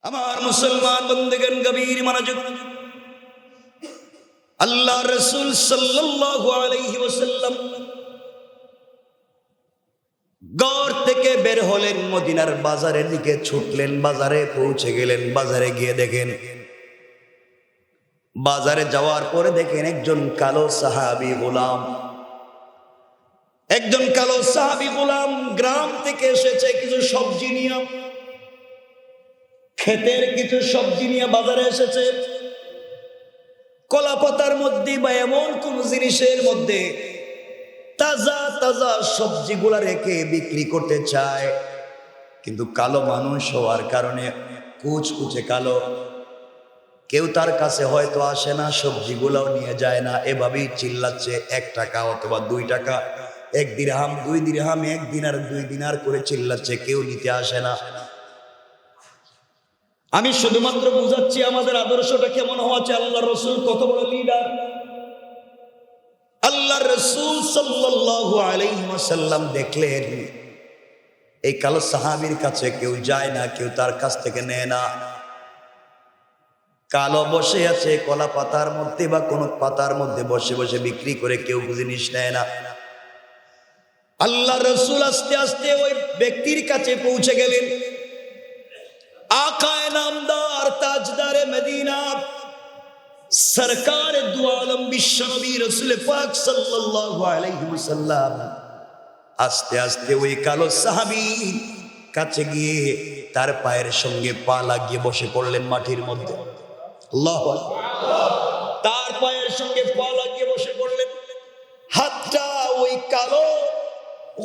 আমার মুসলমান বন্ধুগণ, গভীর মনোযোগ। আল্লাহ রাসূল সাল্লাল্লাহু আলাইহি ওয়াসাল্লাম ঘর থেকে বের হলেন, মদিনার বাজারের দিকে ছুটলেন। বাজারে পৌঁছে গেলেন। বাজারে গিয়ে দেখেন, বাজারে যাওয়ার পরে দেখেন একজন কালো সাহাবী গোলাম, একজন কালো সাহাবী গোলাম গ্রাম থেকে এসেছে কিছু সবজি নিয়ে, ক্ষেতের কিছু সবজি নিয়ে বাজারে এসেছে। কলা পাতার মধ্যে বা এমন কোন জিনিসের মধ্যে তাজা তাজা সবজিগুলা রেখে বিক্রি করতে চায়, কিন্তু কালো মানুষ হওয়ার কারণে কুচকুচে কালো, কেউ তার কাছে হয়তো আসে না, সবজিগুলাও নিয়ে যায় না। এভাবেই চিল্লাচ্ছে 1 টাকা অথবা 2 টাকা, 1 দিরহাম 2 দিরহাম, 1 দিনার 2 দিনার করে চিল্লাচ্ছে, কেউ নিতে আসে না। আমি শুধুমাত্র বুঝাচ্ছি আমাদের আদর্শটা কেমন হওয়া চাই। আল্লাহ রসুল কত বড় লিডার। আল্লাহ রসুল সাল্লাল্লাহু আলাইহি ওয়াসাল্লাম দেখলেন এই কালো সাহাবীর কাছে কেউ যায় না, কেউ তার কাছ থেকে নেয় না। কালো বসে আছে কলা পাতার মধ্যে বা কোন পাতার মধ্যে বসে বসে বিক্রি করে, কেউ জিনিস নেয় না। আল্লাহ রসুল আস্তে আস্তে ওই ব্যক্তির কাছে পৌঁছে গেলেন। आकाए नामदार ताजदारे मदीना सरकार दो आलम विश्व नबी रसूल पाक सल्लल्लाहु अलैहि वसल्लम आस्ते आस्ते ওই কালো সাহাবী কাছে গিয়ে তার পায়ের সঙ্গে পা লাগিয়ে বসে পড়লেন মাটির মধ্যে। আল্লাহু আকবার। তার পায়ের সঙ্গে পা লাগিয়ে বসে পড়লেন। হাতটা ওই কালো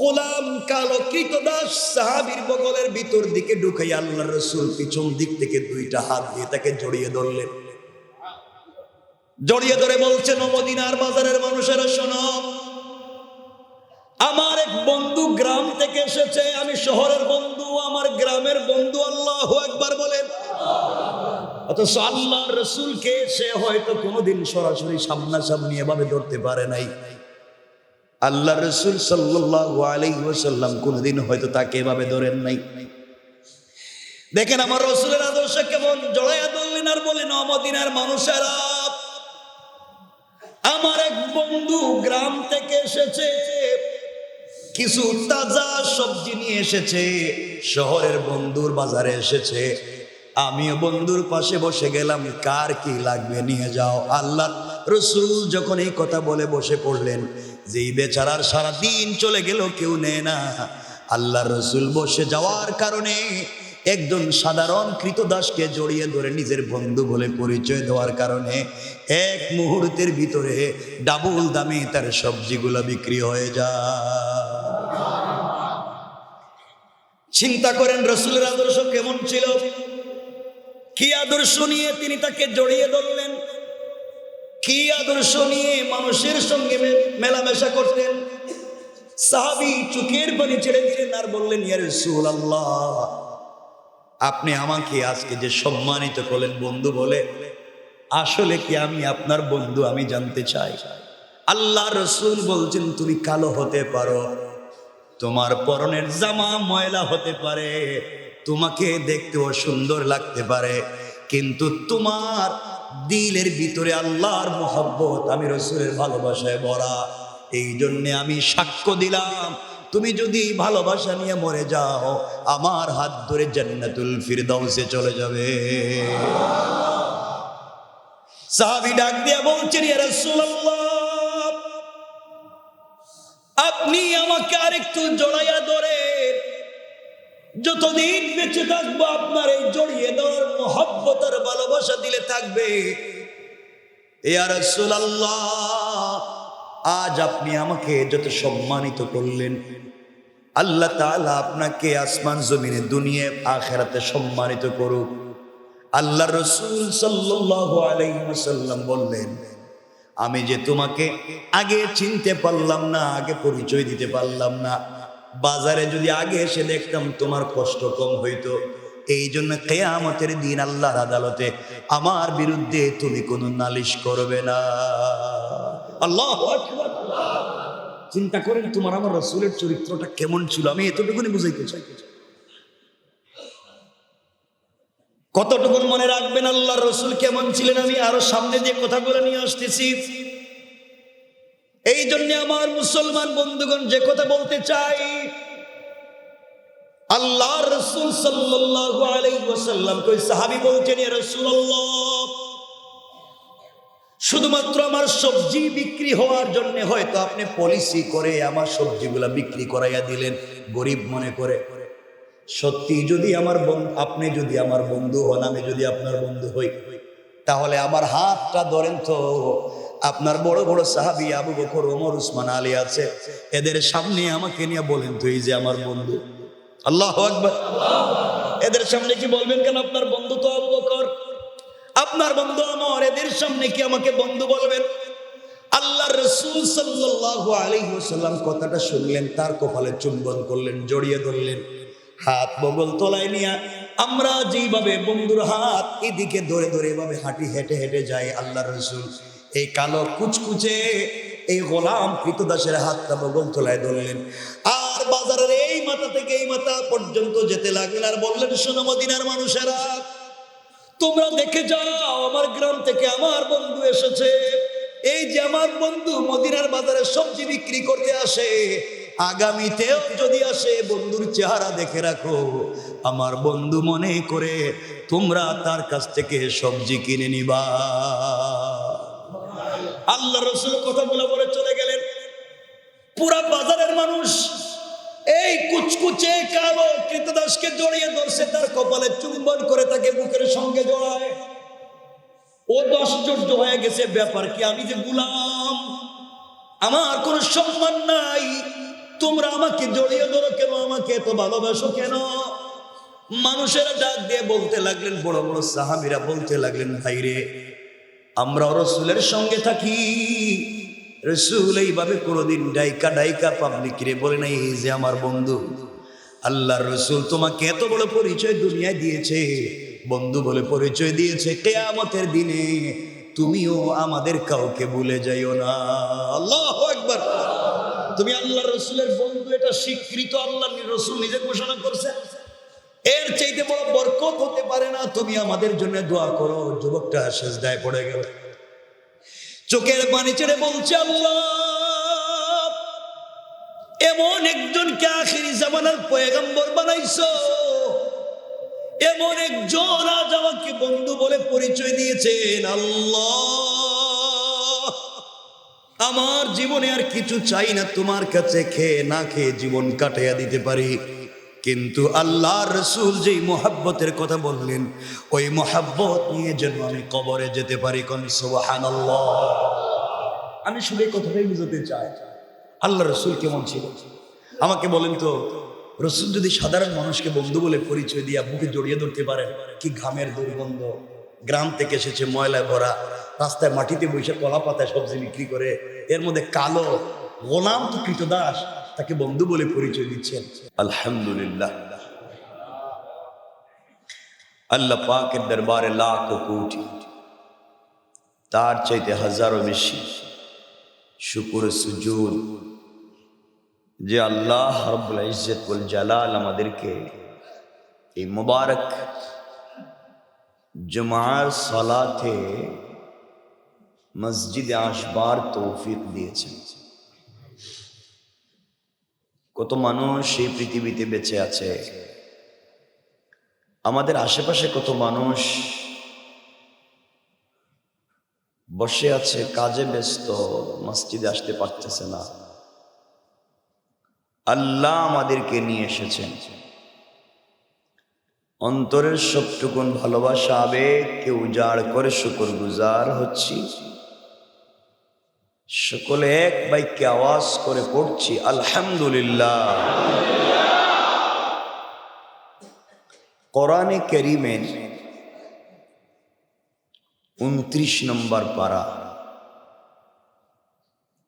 গোলাম, কালো কৃতদাস সাহাবীর বগলের ভিতর দিকে ঢুকাই আল্লাহ রসুল পিছন দিক থেকে 2টা হাত দিয়ে তাকে জড়িয়ে ধরলেন। জড়িয়ে ধরে বলছেন, ও মদিনার বাজারের মানুষেরা শোনো, আমার এক বন্ধু গ্রাম থেকে এসেছে, আমি শহরের বন্ধু, আমার গ্রামের বন্ধু। আল্লাহু আকবার বলেন। অথচ আল্লাহ রসুলকে সে হয়তো কোনোদিন সরাসরি সামনাসামনি এভাবে ধরতে পারে নাই। আল্লাহ রসুল সাল্লাল্লাহু আলাইহি ওয়াসাল্লাম কোনদিন হয়তো তাকে এভাবে ধরেন নাই। দেখেন আমার রসুলের আদর্শ কেমন। জড়াইয়া ধরলেন আর বলেন, ও মদিনার মানুষেরা, আমার এক বন্ধু গ্রাম থেকে এসেছে, কিছু তাজা সবজি নিয়ে এসেছে, শহরের বন্ধুর বাজারে এসেছে। আমিও বন্ধুর পাশে বসে গেলাম, কার কি লাগবে নিয়ে যাও। আল্লাহ রসুল যখন এই কথা বলে বসে পড়লেন, যেই বেচারার সারাদিন চলে গেল কেউ নেয় না, আল্লাহ রসুল বসে যাওয়ার কারণে একজন সাধারণ কৃতদাসকে জড়িয়ে ধরে নিজের বন্ধু বলে পরিচয় দেওয়ার কারণে 1 মুহূর্তের ভিতরে ডাবল দামে তার সবজিগুলো বিক্রি হয়ে যায়। চিন্তা করেন রসুলের আদর্শ কেমন ছিল। কি আদর্শ নিয়ে তিনি তাকে জড়িয়ে ধরলেন, কি আদর্শ নিয়ে মানুষের সঙ্গে মেলামেশা করতেন। সাহাবী চোখের পানি ছেড়ে দিলেন আর বললেন, ইয়া রাসূলুল্লাহ, আপনি আমাকে আজকে যে সম্মানিত করলেন বন্ধু বলে, আসলে কি আমি আপনার বন্ধু? আমি জানতে চাই। আল্লাহ রসুল বলছেন, তুমি কালো হতে পারো, তোমার পরনের জামা ময়লা হতে পারে, তোমাকে দেখতেও সুন্দর লাগতে পারে, কিন্তু তোমার দিলের ভিতরে আল্লাহর মহব্বত, আমি রসুলের ভালোবাসায় ভরা। এই জন্যে আমি সাক্ষ্য দিলাম, তুমি যদি ভালোবাসা নিয়ে মরে যাও, আমার হাত ধরে জান্নাতুল ফিরদাউসে চলে যাবে। সাহাবী ডাক দিয়ে বলছেন, ইয়া রাসূলুল্লাহ, আপনি আমাকে আরেকটু জড়াইয়া ধরেন, যতদিন বেঁচে থাকবো আপনার এই জড়িয়ে ধরার মহব্বত আর ভালোবাসা দিলে থাকবে। ইয়া রাসূলুল্লাহ, আজ আপনি আমাকে যত সম্মানিত করলেন, আল্লাহ তাআলা আপনাকে আসমান জমিনে দুনিয়া আখিরাতে সম্মানিত করুক। আল্লাহ রসুল সাল্লাল্লাহু আলাইহি ওয়াসাল্লাম বললেন, আমি যে তোমাকে আগে চিনতে পারলাম না, আগে পরিচয় দিতে পারলাম না, বাজারে যদি আগে এসে দেখতাম তোমার কষ্ট কম হইতো। এই জন্য কিয়ামতের দিন আল্লাহর আদালতে আমার বিরুদ্ধে তুমি কোনো নালিশ করবে না। আল্লাহু আকবার। চিন্তা করেন তোমার আমার রাসূলের চরিত্রটা কেমন ছিল। আমি এতটুকুনি বুঝাইতে চাই। কতটুকু মনে রাখবেন আল্লাহ রসুল কেমন ছিলেন, আমি আরো সামনে দিয়ে কথাগুলো নিয়ে আসতেছি। এই জন্য আমার মুসলমান বন্ধুগণ যে কথা বলতে চাই, আল্লাহ রসুল সাল্লাল্লাহু আলাইহি ওয়াসাল্লাম কই সাহাবী বলছেন, ইয়া রাসূলুল্লাহ, শুধুমাত্র আমার সবজি বিক্রি হওয়ার জন্য হয়তো আপনি পলিসি করে আমার সবজিগুলা বিক্রি করাইয়া দিলেন গরিব মনে করে। সত্যি যদি আমার আপনি যদি আমার বন্ধু হন, আমি যদি আপনার বন্ধু হই, তাহলে আমার হাতটা ধরেন তো। আপনার বড় বড় সাহাবী আবু বকর, ওমর, উসমান, আলী আছে, এদের সামনে আমাকে নিয়ে বলেন তো এই যে আমার বন্ধু। আল্লাহু আকবার। এদের সামনে কি বলবেন কেন আপনার বন্ধু তো আবু বকর, আপনার বন্ধু আমার, এদের সামনে কি আমাকে বন্ধু বলবেন? আল্লাহ রাসূল সাল্লাল্লাহু আলাইহি ওয়াসাল্লাম কথাটা শুনলেন, তার কপালে চুম্বন করলেন, জড়িয়ে ধরলেন, হাত বগল তলায় নিয়ে আমরা যেভাবে বন্ধুর হাত এদিকে ধরে ধরে এভাবে হেঁটে হেঁটে যাই, আল্লাহ রাসূল এই কালো কুচকুচে এই গোলাম কৃতদাসের হাতটা বগল তলায় ধরলেন, আর বাজারের এই মাথা থেকে এই মাথা পর্যন্ত যেতে লাগলেন, আর বললেন, শোনো মদিনার মানুষেরা, তোমরা দেখে যাও আমার গ্রাম থেকে আমার বন্ধু এসেছে। এই যে আমার বন্ধু মদিনার বাজারে সবজি বিক্রি করতে আসে, আগামীতেও যদি আসে বন্ধুর চেহারা দেখে রাখো। আমার বন্ধু মনে করে তোমরা তার কাছ থেকে সবজি কিনে নিবা। আল্লাহ রাসূল কথাগুলো বলে চলে গেলেন। পুরা বাজারের মানুষ এই কুচকুচে কালো কৃতদাসকে জড়িয়ে ধরছে, তার কপালে চুম্বন করে তাকে বুকের সঙ্গে জড়ায়। ও আশ্চর্য হয়ে গেছে, ব্যাপার কি, আমি যে গোলাম, আমার কোনো সম্মান নাই, তোমরা আমাকে জড়িয়ে ধরো কেন, আমাকে এত ভালোবাসো কেন? মানুষেরা ডাক দিয়ে বলতে লাগলেন, বড় বড় সাহাবীরা বলতে লাগলেন, ভাই রে, আমরা রাসূলের সঙ্গে থাকি, রাসূল এইভাবে কোনোদিন ডাইকা ডাইকা পাবলিক রে বলে নাই এই যে আমার বন্ধু। আল্লাহর রাসূল তোমাকে এত বড় পরিচয় দুনিয়ায় দিয়েছে, বন্ধু বলে পরিচয় দিয়েছে, কিয়ামতের দিনে তুমিও আমাদের কাউকে ভুলে যাইও না। আল্লাহু আকবার। তুমি আল্লাহর রাসূলের বন্ধু, এটা স্বীকৃত, আল্লাহর রাসূল নিজে ঘোষণা করছে। এর চাইতে বড় বরকত হতে পারে না। তুমি আমাদের জন্য দোয়া করো। যুবকটা সিজদায় পড়ে গেল, চোখের পানি ছেড়ে বলছে, আল্লাহ, এমন একজনকে আখিরি জামানার পয়গম্বর বানাইছো, এমন একজন আজ আমাকে বন্ধু বলে পরিচয় দিয়েছেন। আল্লাহ, আমার জীবনে আর কিছু চাই না, তোমার কাছে খেয়ে না খেয়ে জীবন কাটাইয়া দিতে পারি, কিন্তু আল্লাহর রাসূল যেই মোহাব্বতের কথা বললেন, ওই মোহাব্বত নিয়ে যেন আমি কবরে যেতে পারি। কোন সুবহানাল্লাহ। আমি শুধু এই কথাটাই বুঝাতে চাই, আল্লাহ রাসূল কেমন ছিল। আমাকে বলেন তো, রাসূল যদি সাধারণ মানুষকে বন্ধু বলে পরিচয় দিয়া বুকে জড়িয়ে ধরতে পারেন, কি ঘামের দুর্গন্ধ, গ্রাম থেকে এসেছে, ময়লায় ভরা, রাস্তায় মাটিতে বসে কলা পাতায় সবজি বিক্রি করে, এর মধ্যে কালো গোলাম তো কৃতদাস, তাকে বন্ধু বলে পরিচয় দিচ্ছেন। আলহামদুলিল্লাহ, আল্লাহ পাকের দরবারে লাখ কোটি, তার চাইতে হাজারো বেশি শুকর সুজুদ যে আল্লাহ রব্বুল ইজ্জত ওয়াল জালাল আমাদেরকে এই মুবারক জুমার সালাতে মসজিদে আসবার তৌফিক দিয়েছেন। কত মানুষ এই পৃথিবীতে বেঁচে আছে, আমাদের আশেপাশে কত মানুষ বসে আছে, কাজে ব্যস্ত, মসজিদে আসতে পারতেছে না। আল্লাহ আমাদেরকে নিয়ে এসেছেন, অন্তরের সবটুকুন ভালোবাসা আবেগকে উজাড় করে শুকর গুজার হচ্ছি। সকলে এক বাক্যে আওয়াজ করে পড়ছি আলহামদুলিল্লাহ। কোরআনে কারীমের 29 নম্বর পারা,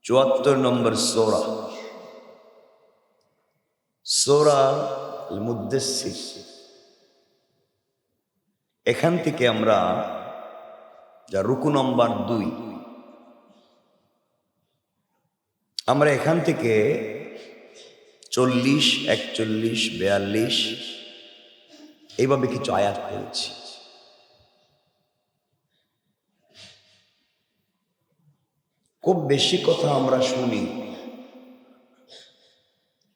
74 নম্বর সূরা, সূরা আল মুদ্দাসসির, এখান থেকে আমরা যা রুকু নম্বর 2, আমরা এখান থেকে 40, 41, 42 এইভাবে কিছু আয়াত করেছি। খুব বেশি কথা আমরা শুনি,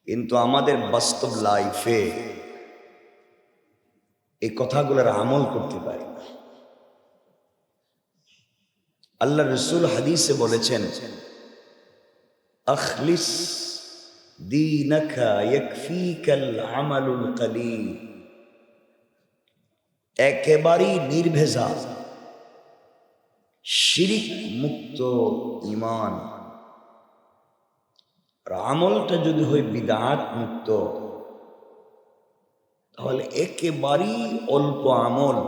কিন্তু আমাদের বাস্তব লাইফে এই কথাগুলোর আমল করতে পারি না। আল্লাহ রসুল হাদিসে বলেছেন, আখলিস দীনাকা ইয়াকফিকাল আমালুল কলিল। একেবারেই নির্ভেজাল শিরিক মুক্ত ঈমান, আর আমলটা যদি হয় বিদআত মুক্ত, তাহলে একেবারেই অল্প আমল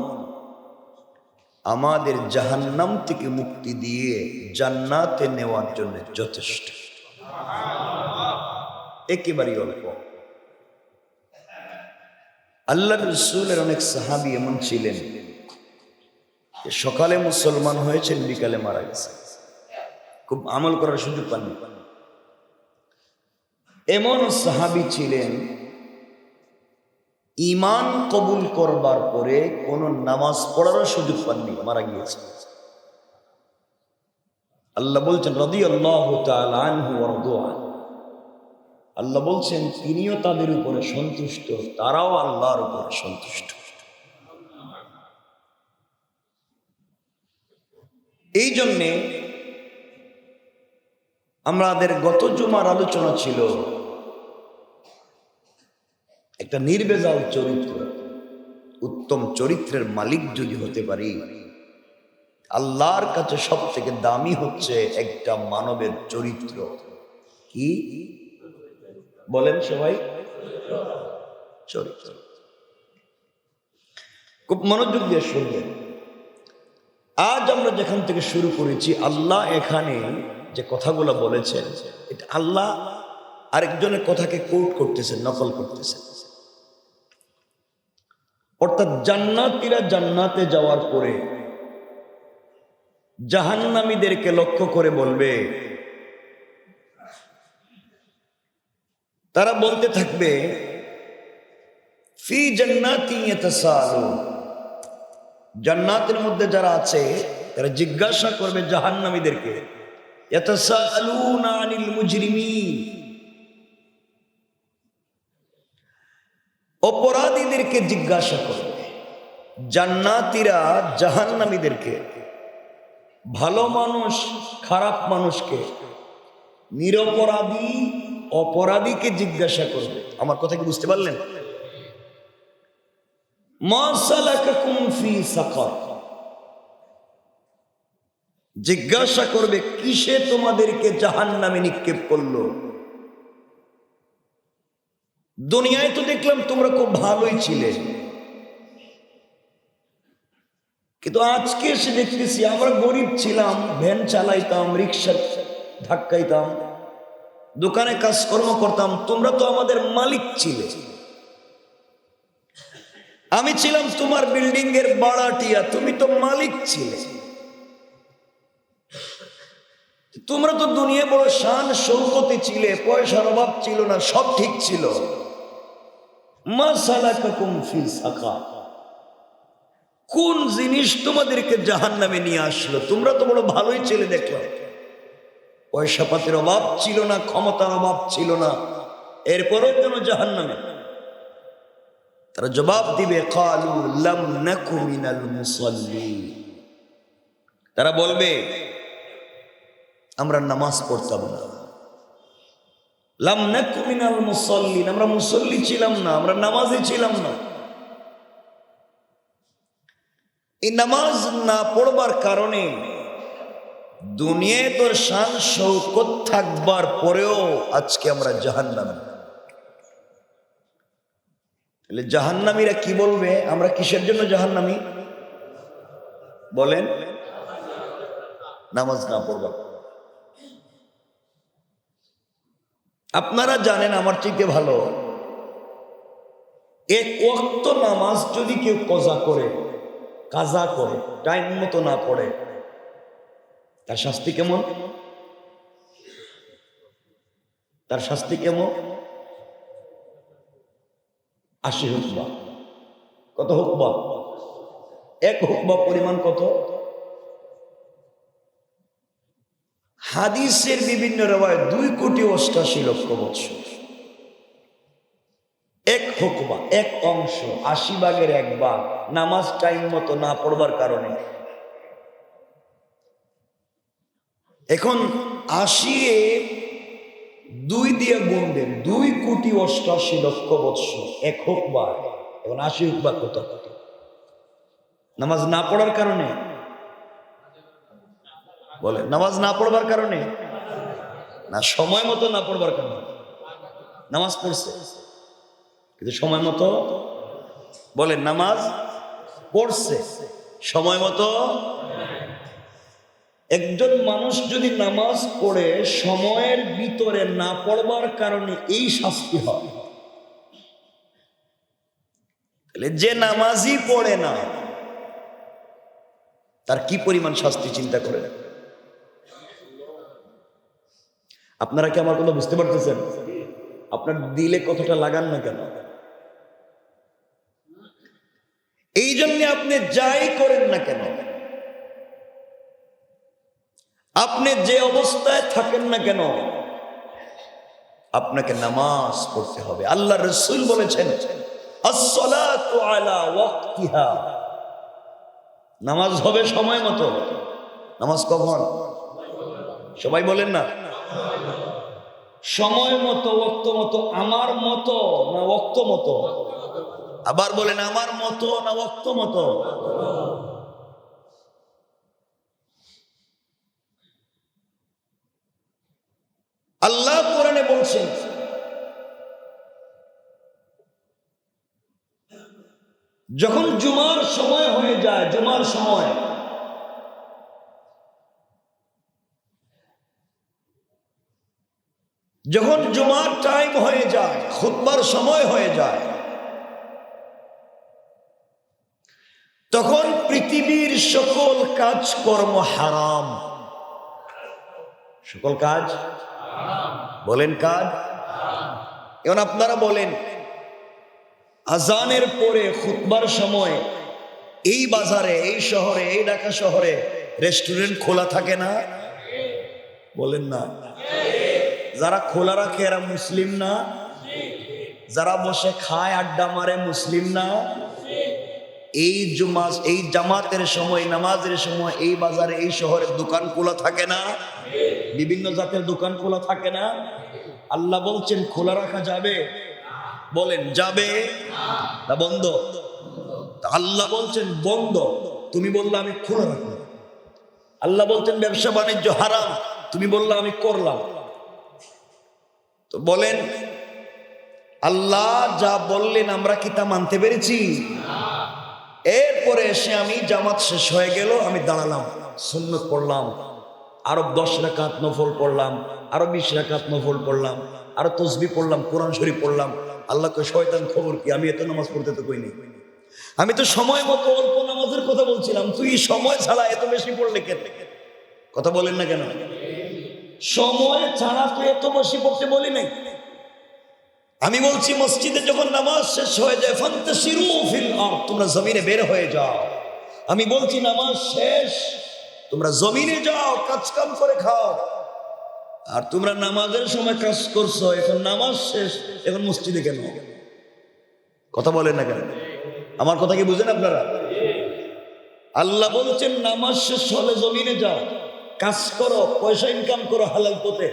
আমাদের জাহান্নাম থেকে মুক্তি দিয়ে জান্নাতে নেওয়ার জন্য যথেষ্ট। একেবারেই অল্প। আল্লাহ রসুলের অনেক সাহাবী এমন ছিলেন, সকালে মুসলমান হয়েছেন, বিকালে মারা গেছে, খুব আমল করার সুযোগ পাননি। এমন সাহাবী ছিলেন, ঈমান কবুল করবার পরে কোন নামাজ পড়ারও সুযোগ পাননি, মারা গিয়েছে। আল্লাহ বলছেন রাদিয়াল্লাহু তাআলা আনহু ওয়া রাদু আনহু। আল্লাহ বলছেন তিনিও তাদের উপরে সন্তুষ্ট, তারাও আল্লাহর উপরে সন্তুষ্ট। এই জন্যে আমাদের গত জুমার আলোচনা ছিল একটা নির্ভেজাল চরিত্র, উত্তম চরিত্রের মালিক যদি হতে পারি, আল্লাহর কাছে সব থেকে দামি হচ্ছে একটা মানবের চরিত্র। কি বলেন সবাই? চরিত্র। খুব মনোযোগ দিয়ে শুনবেন। আজ আমরা যেখান থেকে শুরু করেছি, আল্লাহ এখানে যে কথাগুলো বলেছেন, এটা আল্লাহ আরেকজনের কথাকে কোট করতেছেন, নকল করতেছেন। অর্থাৎ জান্নাতীরা জান্নাতে যাওয়ার পরে জাহান্নামীদেরকে লক্ষ্য করে বলবে, তারা বলতে থাকবে ফি জান্নাতি ইয়াতাসালুন। জান্নাতের মধ্যে যারা আছে তারা জিজ্ঞাসা করবে জাহান্নামীদেরকে, ইয়াতাসালুনা আনিল মুজরিমিন। অপরাধীদেরকে জিজ্ঞাসা করবে। জান্নাতীরা জাহান্নামীদেরকে, ভালো মানুষ খারাপ মানুষকে, নিরপরাধী অপরাধীকে জিজ্ঞাসা করবে। আমার কথা কি বুঝতে পারলেন? মা সালাকাকুম ফি সাকার। জিজ্ঞাসা করবে কিসে তোমাদেরকে জাহান্নামে নিক্ষেপ করলো। দুনিয়ায় তো দেখলাম তোমরা খুব ভালোই ছিলে, কিন্তু আজকে এসে দেখতেছি আমরা গরিব ছিলাম, ভ্যান চালাইতাম, রিক্সা ধাক্কাইতাম, দোকানে কাজকর্ম করতাম, তোমরা তো আমাদের মালিক ছিলে। আমি ছিলাম তোমার বিল্ডিং এর বাড়াটিয়া, তুমি তো মালিক ছিলে। তোমরা তো দুনিয়া বড় শান শৌকতে ছিলে, পয়সার অভাব ছিল না, সব ঠিক ছিল। মা সালাকাকুম ফি সাকার। কোন জিনিস তোমাদেরকে জাহান্নামে নিয়ে আসলো? তোমরা তো বড় ভালোই ছেলে দেখলাম, পয়সা পাতির অভাব ছিল না, ক্ষমতার অভাব ছিল না, এরপরও কেন জাহান্নামে? তারা জবাব দিবে ক্বালু লাম নাকু মিনাল মুসাল্লিন। তারা বলবে আমরা নামাজ পড়তাম না। লাম নাকু মিনাল মুসাল্লিন, আমরা মুসল্লি ছিলাম না, আমরা নামাজি ছিলাম না। এই নামাজ না পড়বার কারণে দুনিয়ায় তোর শান শৌকত থাকবার পরেও আজকে আমরা জাহান্নামী। তাহলে জাহান্নামীরা কি বলবে? আমরা কিসের জন্য জাহান্নামী? বলেন, নামাজ না পড়বা। আপনারা জানেন আমার চাইতে ভালো, এক ওয়াক্ত নামাজ যদি কেউ কাজা করে টাইম মতো না পড়ে, তার শাস্তি কেমন? তার শাস্তি কেমন? 80 হুকবা। কত হুকবা? এক হুকবা পরিমাণ কত? হাদিসের বিভিন্ন রেওয়ায় 2,88,00,000 বৎসর। এক হুকমা, এক অংশ, 80 ভাগের 1 ভাগ নামাজ টাইম মতো না পড়বার কারণে। এখন 80 2 দিয়ে গুণ দেন, 2,88,00,000 বৎসর এক হুকমা। এখন 80 হুকমা কত? নামাজ না পড়ার কারণে বলে, নামাজ না পড়বার কারণে না, সময় মতো না পড়বার কারণে। নামাজ পড়ছে কিন্তু সময় মতো, বলেন নামাজ পড়ছে সময় মতো। একজন মানুষ যদি নামাজ পড়ে সময়ের ভিতরে না পড়বার কারণে এই শাস্তি হয়, তাহলে যে নামাজই পড়ে না তার কি পরিমাণ শাস্তি চিন্তা করে। আপনারা কি আমার কথা বুঝতে পারতেছেন? আপনার দিলে কতটা লাগান না কেন? এই জন্য আপনি যাই করেন না কেন, আপনি যে অবস্থায় থাকেন না কেন, আপনাকে নামাজ পড়তে হবে। আল্লাহ রাসূল বলেছেন, আস-সালাতু আলা ওয়াক্তিহা, নামাজ হবে সময় মতো। নামাজ কখন? সবাই বলেন না, সময় মতো, ওয়াক্ত মতো। আমার মতো না ওয়াক্ত মতো? আবার বলেন, আমার মতো না ওয়াক্ত মতো? আল্লাহ কোরআনে বলছেন, যখন জুমার সময় হয়ে যায়, জুমার সময়, যখন জুমার টাইম হয়ে যায়, খুতবার সময় হয়ে যায়, তখন পৃথিবীর সকল কাজকর্ম হারাম। সকল কাজ, বলেন কাজ। এখন আপনারা বলেন, আজানের পরে খুতবার সময় এই বাজারে, এই শহরে, এই ঢাকা শহরে রেস্টুরেন্ট খোলা থাকে না? বলেন না। যারা খোলা রাখে এরা মুসলিম না? যারা বসে খায়, আড্ডা মারে, মুসলিম না? এই জামাতের সময়, নামাজের সময় এই বাজারে, এই শহরের দোকান খোলা থাকে না? বিভিন্ন জাতের দোকান খোলা থাকে না? আল্লাহ বলছেন খোলা রাখা যাবে? বলেন যাবে না বন্ধ? আল্লাহ বলছেন বন্ধ, তুমি বললে আমি খোলা রাখলাম। আল্লাহ বলছেন ব্যবসা বাণিজ্য হারাম, তুমি বললে আমি করলাম। তো বলেন, আল্লাহ যা বললেন আমরা কি তা মানতে পেরেছি? এরপরে এসে আমি জামাত শেষ হয়ে গেল, আমি দাঁড়ালাম, সুন্নত পড়লাম, আরো 10 রাকাত নফল পড়লাম, আরো 20 রাকাত নফল পড়লাম, আরো তসবিহ পড়লাম, কোরআন শরীফ পড়লাম। আল্লাহ কয় শয়তান খবর কি, আমি এত নামাজ পড়তে তো কইনি, আমি তো সময় মতো অল্প নামাজের কথা বলছিলাম, তুই সময় ছাড়া এত বেশি পড়লে কেন? কথা বলেন না কেন? সময় ছাড়া তো এত বেশি পড়তে বলি নাই। আমি বলছি মসজিদে যখন নামাজ শেষ হয়ে যায়, ফান্তাশিরু ফিল আরদ, তোমরা জমিনে বের হয়ে যাও। আমি বলছি নামাজ শেষ, তোমরা জমিনে যাও, কাজ কাম করে খাও। আর তোমরা নামাজের সময় কাজ করছো, এখন নামাজ শেষ, এখন মসজিদে কেন? কথা বলেন না কেন? আমার কথা কি বুঝেন আপনারা? আল্লাহ বলছেন নামাজ শেষ হলে জমিনে যাও, কাজ করো, পয়সা ইনকাম করো হালাল পথে।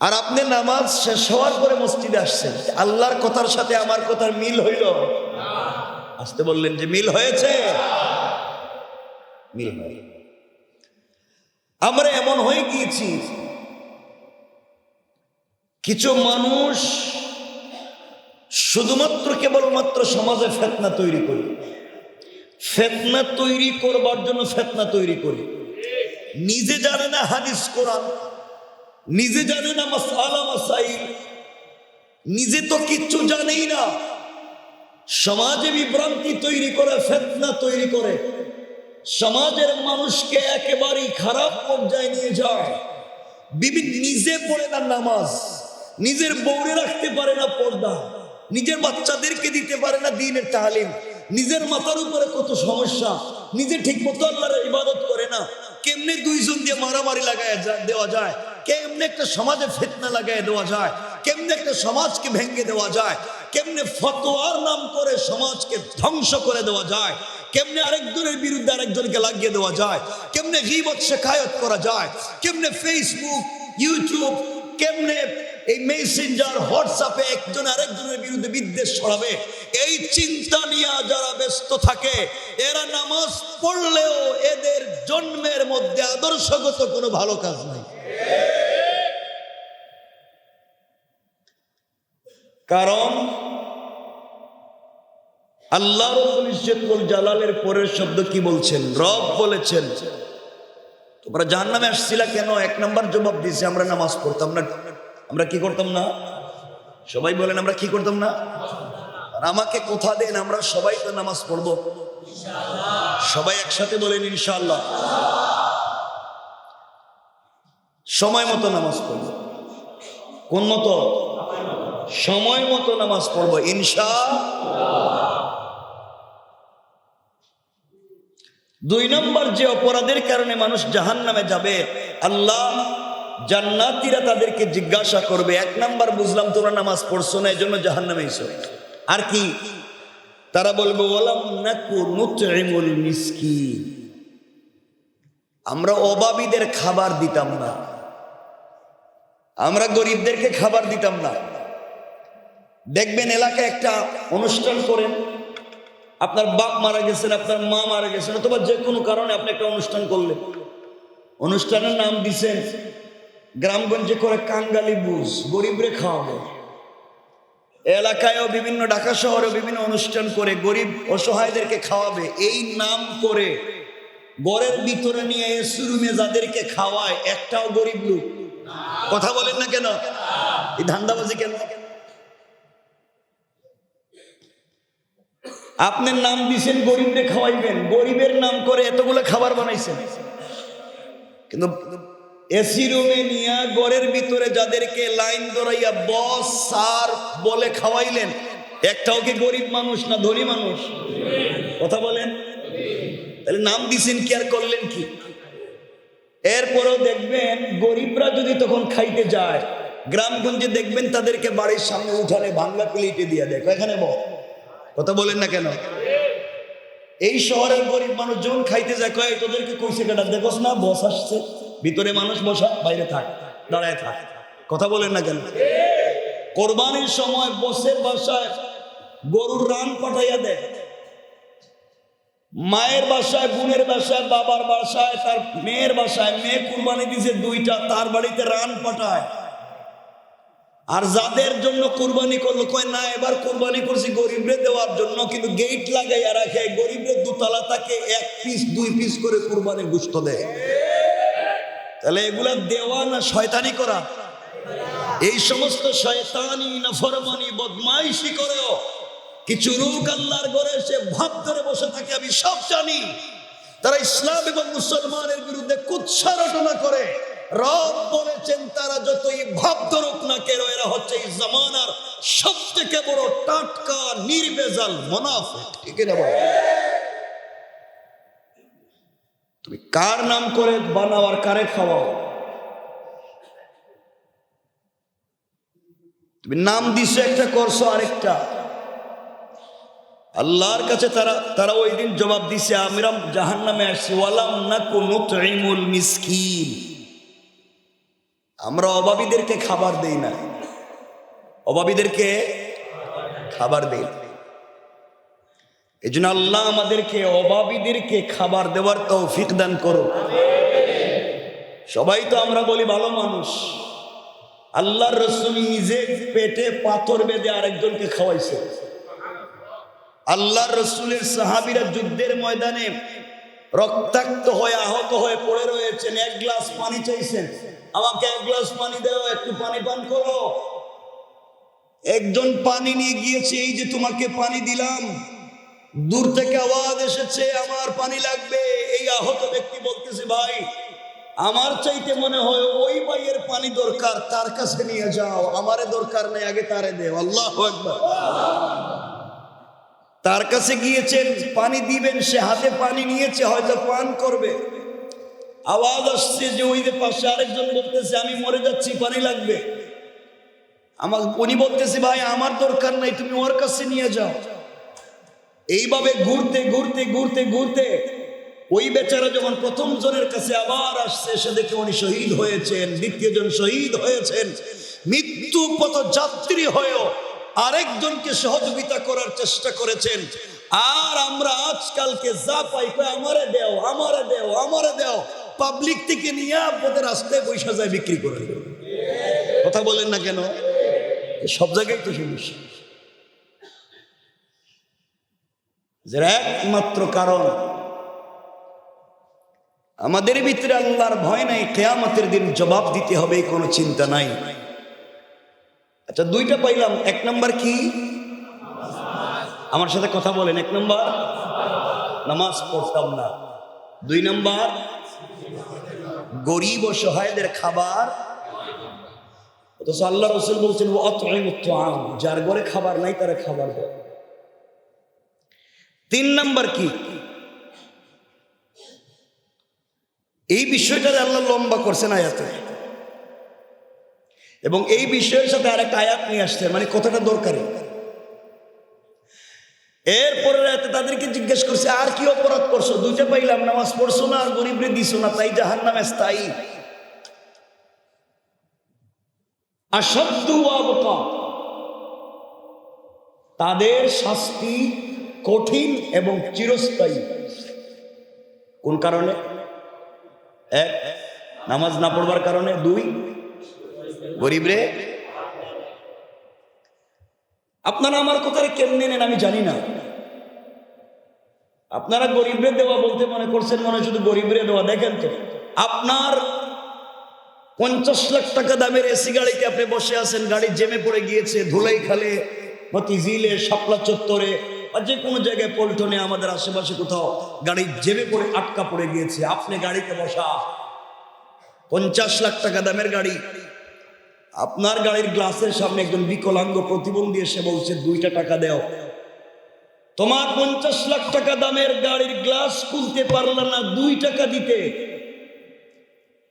আর আপনি নামাজ শেষ হওয়ার পরে মসজিদে আসছেন, আল্লাহর কথার সাথে আমার কথার মিল হইল? আসতে বললেন যে মিল হয়েছে? মিল হয়। আমরা এমন হয়ে গিয়েছি, কিছু মানুষ শুধুমাত্র কেবলমাত্র সমাজে ফিতনা তৈরি করি, ফিতনা তৈরি করবার জন্য ফিতনা তৈরি করি। নিজে জানে না হাদিস কোরআন, নিজে জানে না মাসআলা মাসাইল, নিজে তো কিচ্ছু জানেই না, সমাজে বিভ্রান্তি তৈরি করে, ফিতনা তৈরি করে, সমাজের মানুষকে একেবারেই খারাপ পর্যায়ে নিয়ে যায়। নিজে পড়ে না নামাজ, নিজের বউরে রাখতে পারে না পর্দা, নিজের বাচ্চাদেরকে দিতে পারে না দ্বীনের তালিম, নিজের মাথার উপরে কত সমস্যা, নিজে ঠিক মতো আল্লাহর ইবাদত করে না, কেমনে দুইজন দিয়ে মারামারি লাগায় দেওয়া যায়, কেমনে একটা সমাজে ফিতনা লাগায় দেওয়া যায়, কেমনে একটা সমাজকে ভেঙে দেওয়া যায়, কেমনে ফতোয়ার নাম করে সমাজকে ধ্বংস করে দেওয়া যায়, কেমনে আরেকজনের বিরুদ্ধে আরেকজনকে লাগিয়ে দেওয়া যায়, কেমনে গীবত শেখায়ত করা যায়, কেমনে ফেসবুক ইউটিউব, কেমনে এই মেসেঞ্জার হোয়াটসঅ্যাপে একজন আরেকজনের বিরুদ্ধে বিদ্বেষ ছড়াবে, এই চিন্তা নিয়ে যারা ব্যস্ত থাকে এরা নামাজ পড়লেও এদের জন্মের মধ্যে আদর্শগত কোনো ভালো কাজ নাই। কারণ আল্লাহ রাব্বুল ইজ্জতুল জালালের পরের শব্দ কি বলছেন? রব বলেছেন তোমরা জাহান্নামে আসছিলা কেন? এক নাম্বার জবাব দিয়েছে আমরা নামাজ পড়তাম না। আমরা কি করতাম না? সবাই বলেন আমরা কি করতাম না? আর আমাকে কথা দেন, আমরা সবাই তো নামাজ পড়বো ইনশাআল্লাহ। সবাই একসাথে বলেন ইনশাআল্লাহ। সময় মতো নামাজ পড়বো। কোন মতো? সময় মতো নামাজ পড়বো ইনশাআল্লাহ। 2 নম্বর যে অপরাধের কারণে মানুষ জাহান্নামে যাবে, আল্লাহ জান্নাতীরা তাদেরকে জিজ্ঞাসা করবে, 1 নাম্বার বুঝলাম তোমরা নামাজ পড়ছো না এজন্য জাহান্নামে এসো। আর কি? তারা বলবে ওয়ালাম নাকু নুতইমুল মিসকিন, আমরা অভাবীদের খাবার দিতাম না, আমরা গরিবদেরকে খাবার দিতাম না। দেখবেন এলাকায় একটা অনুষ্ঠান করেন, আপনার বাপ মারা গেছেন, আপনার মা মারা গেছেন, অথবা যে কোনো কারণে আপনি একটা অনুষ্ঠান করলেন, অনুষ্ঠানের নাম দিছেন গ্রামগঞ্জে করে কাঙ্গালি বুঝ, গরিবরে খাওয়াবে। এলাকায়ও বিভিন্ন ঢাকা শহরেও বিভিন্ন অনুষ্ঠান করে গরিব অসহায়দেরকে খাওয়াবে। এই নাম করে ঘরের ভিতরে নিয়ে এসি রুমে যাদেরকে খাওয়ায় একটাও গরিব লোক। কথা বলেন না কেন? এই ধান্দাবাজি কেন? আপনার নাম দিছেন গরিবরে খাওয়াইবেন, গরিবের নাম করে এতগুলো খাবার বানাইছেন, কিন্তু এসি রুমে নিয়ে ঘরের ভিতরে যাদেরকে লাইন ধরাইয়া বস স্যার বলে খাওয়াইলেন একটাও কি গরিব মানুষ না ধনী মানুষ? কথা বলেন। তাহলে নাম দিছেন কি আর করলেন কি? এরপরেও দেখবেন গরিবরা যদি তখন খাইতে যায় গ্রামগঞ্জে দেখবেন তাদেরকে বাড়ির সামনে উঠানে ভাঙ্গা প্লেটে দিয়ে দেয়, এখানে বল। কথা বলেন না কেন? এই শহরের গরিব মানুষ যখন খাইতে যায় কয় তোদেরকে কইছে কেটা, দেখোস না বস আসছে, ভিতরে মানুষ বসা, বাইরে থাক, দাঁড়ায় থাক। কথা বলেন না কেন? কোরবানির সময় বসের বাসায় গরুর রান পাঠাইয়া দেয়, মায়ের বাসায়, বোনের বাসায়, বাবার বাসায়, তার মেয়ের বাসায়, মেয়ে কুরবানি দিছে 2টা, তার বাড়িতে রান পাঠায়। আর যাদের জন্য কুরবানি করলো কয় না এবার কুরবানি করছি গরিবরে দেওয়ার জন্য, কিন্তু গেট লাগাইয়া রাখে, গরিবরে দোতলা তাকে 1 পিস 2 পিস করে কুরবানির গোশত দেয়। তাহলে এগুলা দেওয়া না শয়তানি করা? এই সমস্ত শয়তানি নাফরমানি বদমাইশি করেও কিছু লোক আল্লাহর ঘরে এসে ভাব ধরে বসে থাকে, আমি সব জানি। তারা ইসলাম এবং মুসলমানের বিরুদ্ধে কুৎসা রটনা করে। রব বলেছেন তারা যতই ভাব ধরুক না কেন এরা হচ্ছে এই জামানার সবথেকে বড় টাটকা নির্ভেজাল মুনাফিক। ঠিক না বল? তুমি কার নাম করে বানাও আর কারে খাওয়াও? তুমি নাম দিছো একটা, করছো আরেকটা। আল্লাহর কাছে তারা ওই দিন জবাব দিছে আমরা জাহান্নামে আসছি ওয়ালাম নাকু নুতইমুল মিসকিন, আমরা অভাবীদেরকে খাবার দেই না, অভাবীদেরকে খাবার দেই। এই জন্য আল্লাহ আমাদেরকে অভাবীদেরকে খাবার দেওয়ার তৌফিক দান করো। সবাই তো আমরা বলি ভালো মানুষ, আল্লাহর রাসূল নিজে পেটে পাথর বেঁধে আরেকজনকে খাওয়াইছে। আল্লাহর রাসূলের সাহাবীরা যুদ্ধের ময়দানে রক্তাক্ত হয়ে আহত হয়ে পড়ে রয়েছেন, 1 গ্লাস পানি চাইছেন, আমাকে 1 গ্লাস পানি দাও, একটু পানি পান করো। একজন পানি নিয়ে গিয়েছে, এই যে তোমাকে পানি দিলাম। দূর থেকে আওয়াজ এসেছে আমার পানি লাগবে। এই আহত ব্যক্তি বলতেছে ভাই আমার চাইতে মনে হয় ওই ভাইয়ের পানি দরকার, তার কাছে নিয়ে যাও, আমারে দরকার নেই, আগে তারে দেও। আল্লাহু আকবার। তার কাছে গিয়েছেন, পানি দিবেন, সে হাতে পানি নিয়েছে, হয়তো পান করবে। আওয়াজ আসছে যে ওই যে পাশে আরেকজন বলতেছে আমি মরে যাচ্ছি, পানি লাগবে। উনি বলতেছে ভাই আমার দরকার নাই, তুমি ওর কাছে নিয়ে যাও। এইভাবে ঘুরতে ঘুরতে ঘুরতে ঘুরতে ওই বেচারা যখন প্রথম জনের কাছে আবার আসছে, সে দেখে উনি শহীদ হয়েছেন, দ্বিতীয় জন শহীদ হয়েছেন। মৃত্যু পথ যাত্রী হয়েও আরেকজনকে সহযোগিতা করার চেষ্টা করেছেন। আর আমরা আজকালকে যা পাই আমারে দেও, আমারে দেও, আমারে দেও, পাবলিক থেকে নিয়ে আপনাদের রাস্তায় পয়সা যায় বিক্রি করে। কথা বলেন না কেন? সব জায়গায় তো সমস্যা। যার একমাত্র কারণ আমাদের ভিতরে আল্লাহর ভয় নাই, কিয়ামতের দিন জবাব দিতে হবে কোনো চিন্তা নাই। আচ্ছা, দুইটা পাইলাম। এক নাম্বার কি? আমার সাথে কথা বলেন। এক নাম্বার নামাজ পড়তাম না। দুই নাম্বার গরিব ও সহায়দের খাবার। অথচ আল্লাহ রাসূল বলছেন যার ঘরে খাবার নাই তারা খাবার দেয়। তিন নাম্বার কি? এই বিষয়টা আল্লাহ লম্বা করছেন আয়াতে, এবং এই বিষয়ের সাথে আরেকটা আয়াত নিয়ে আসছে, মানে কথাটা দরকারি। এরপরে তাদেরকে জিজ্ঞেস করছে আর কি অপরাধ করছো? দুইটা পাইলাম, নামাজ পড়ছো না আর গরিবরে দিছো না, তাই জাহান্নামে স্থায়ী। আশাদ্দু আবকা, তাদের শাস্তি কঠিন এবং চিরস্থায়ী। কোন কারণে? এক, নামাজ না পড়বার কারণে। দুই, গরিবরে। আপনারা আমার কথা কেমনে নেন আমি জানি না। আপনারা গরিবরে দেওয়া বলতে মনে করছেন মনে হয় শুধু গরিবরে দেওয়া। দেখেন তো, আপনার 50 লাখ টাকা দামের এসি গাড়িতে আপনি বসে আছেন, গাড়ি জেমে পড়ে গিয়েছে ধুলাই খালে, মতিঝিলে, শাপলা চত্বরে বা যে কোনো জায়গায়, পল্টনে, আমাদের আশেপাশে কোথাও গাড়ি জেমে পড়ে আটকা পড়ে গিয়েছে। আপনি গাড়িতে বসা, 50 লাখ টাকা দামের গাড়ি, আপনার গাড়ির গ্লাসের সামনে একজন বিকলাঙ্গ প্রতিবন্ধী এসে বলছে 2টা টাকা দাও। তোমার 50 লাখ টাকা দামের গাড়ির গ্লাস খুলতে পারলা না 2 টাকা দিতে,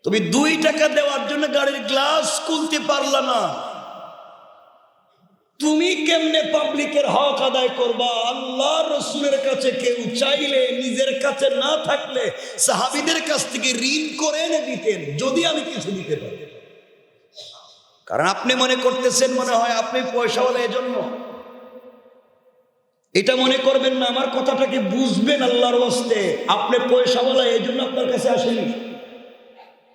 তুমি 2 টাকা দেওয়ার জন্য গাড়ির গ্লাস খুলতে পারলা না, তুমি কেমনে পাবলিকের হক আদায় করবা? আল্লাহ রসুলের কাছে কেউ চাইলে নিজের কাছে না থাকলে সাহাবীদের কাছ থেকে ঋণ করে এনে দিতেন, যদি আমি কিছু দিতে পারি। কারণ আপনি মনে করতেছেন মনে হয় আপনি পয়সাওয়ালা, এজন্য এটা মনে করবেন না। আমার কথাটাকে বুঝবেন আল্লাহর ওয়াস্তে। আপনি পয়সাওয়ালা এই জন্য আপনার কাছে আসেনি,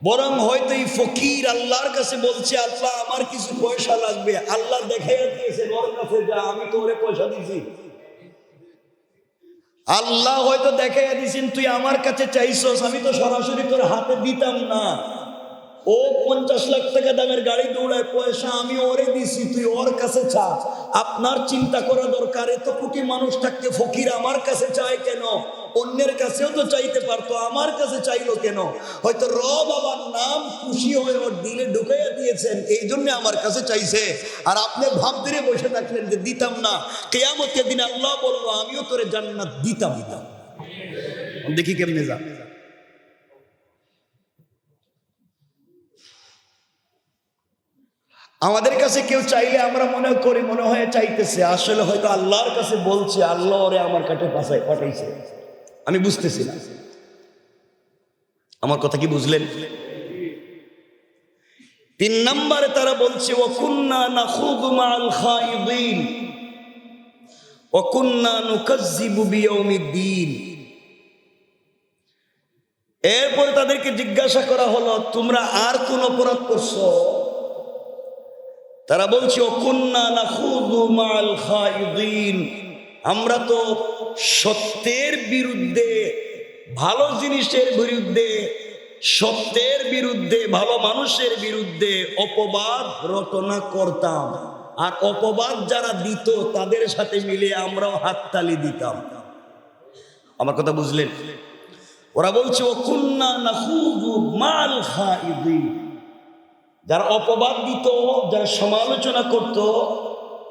বরং হয়তো এই ফকির আল্লাহর কাছে বলছে আল্লাহ আমার কিছু পয়সা লাগবে। আল্লাহ দেখাইয়া দিয়েছেন ওর কাছে যা, আমি তো ওরে পয়সা দিছি। আল্লাহ হয়তো দেখাইয়া দিয়েছেন তুই আমার কাছে চাইছস, আমি তো সরাসরি তোর হাতে দিতাম না। ও 50 লাখ টাকা দামের গাড়ি দৌড়ায়, পয়সা আমি ওরে দিছি, তুই ওর কাছে চা। আপনার চিন্তা করা দরকার, এত কোটি মানুষ থাকতে ফকির আমার কাছে চায় কেন? অন্যের কাছেও তো চাইতে পারতো, আমার কাছে চাইলো কেন? হয়তো রব আমার নাম খুশি হয়ে ওর দিলে ঢুকাইয়া দিয়েছেন, এই জন্য আমার কাছে চাইছে। আর আপনি ভাব ধরে বসে থাকলেন যে দিতাম না। কিয়ামতের দিন আল্লাহ বলবো আমিও তোরে জান্নাত দিতাম না। দেখি কেমনে যা। আমাদের কাছে কেউ চাইলে আমরা মনে করি মনে হয় চাইতেছে, আসলে হয়তো আল্লাহর কাছে বলছে আল্লাহ ওরে আমার কাছে পাঠাইছে, আমি বুঝতেছি না। আমার কথা কি বুঝলেন? 3 নম্বরে তারা বলছে ওয়াকুন্না নাখুযু মাআল খায়িদিন ওয়াকুন্না নুকাজ্জিবু বিয়াউমিদ্দিন। এরপর তাদেরকে জিজ্ঞাসা করা হলো তোমরা আর কোন অপরাধ করছো? তারা বলছে ওয়াকুন্না নাখুযু মাআল খায়িদিন, আমরা তো সত্যের বিরুদ্ধে, ভালো জিনিসের বিরুদ্ধে, সত্যের বিরুদ্ধে, ভালো মানুষের বিরুদ্ধে অপবাদ রটনা করতাম, আর অপবাদ যারা দিত তাদের সাথে মিলে আমরাও হাততালি দিতাম। আমার কথা বুঝলেন? ওরা বলছে ওয়াকুন্না নাখুযু মাআল খায়িদিন, যারা অপবাদ দিত, যারা সমালোচনা করত,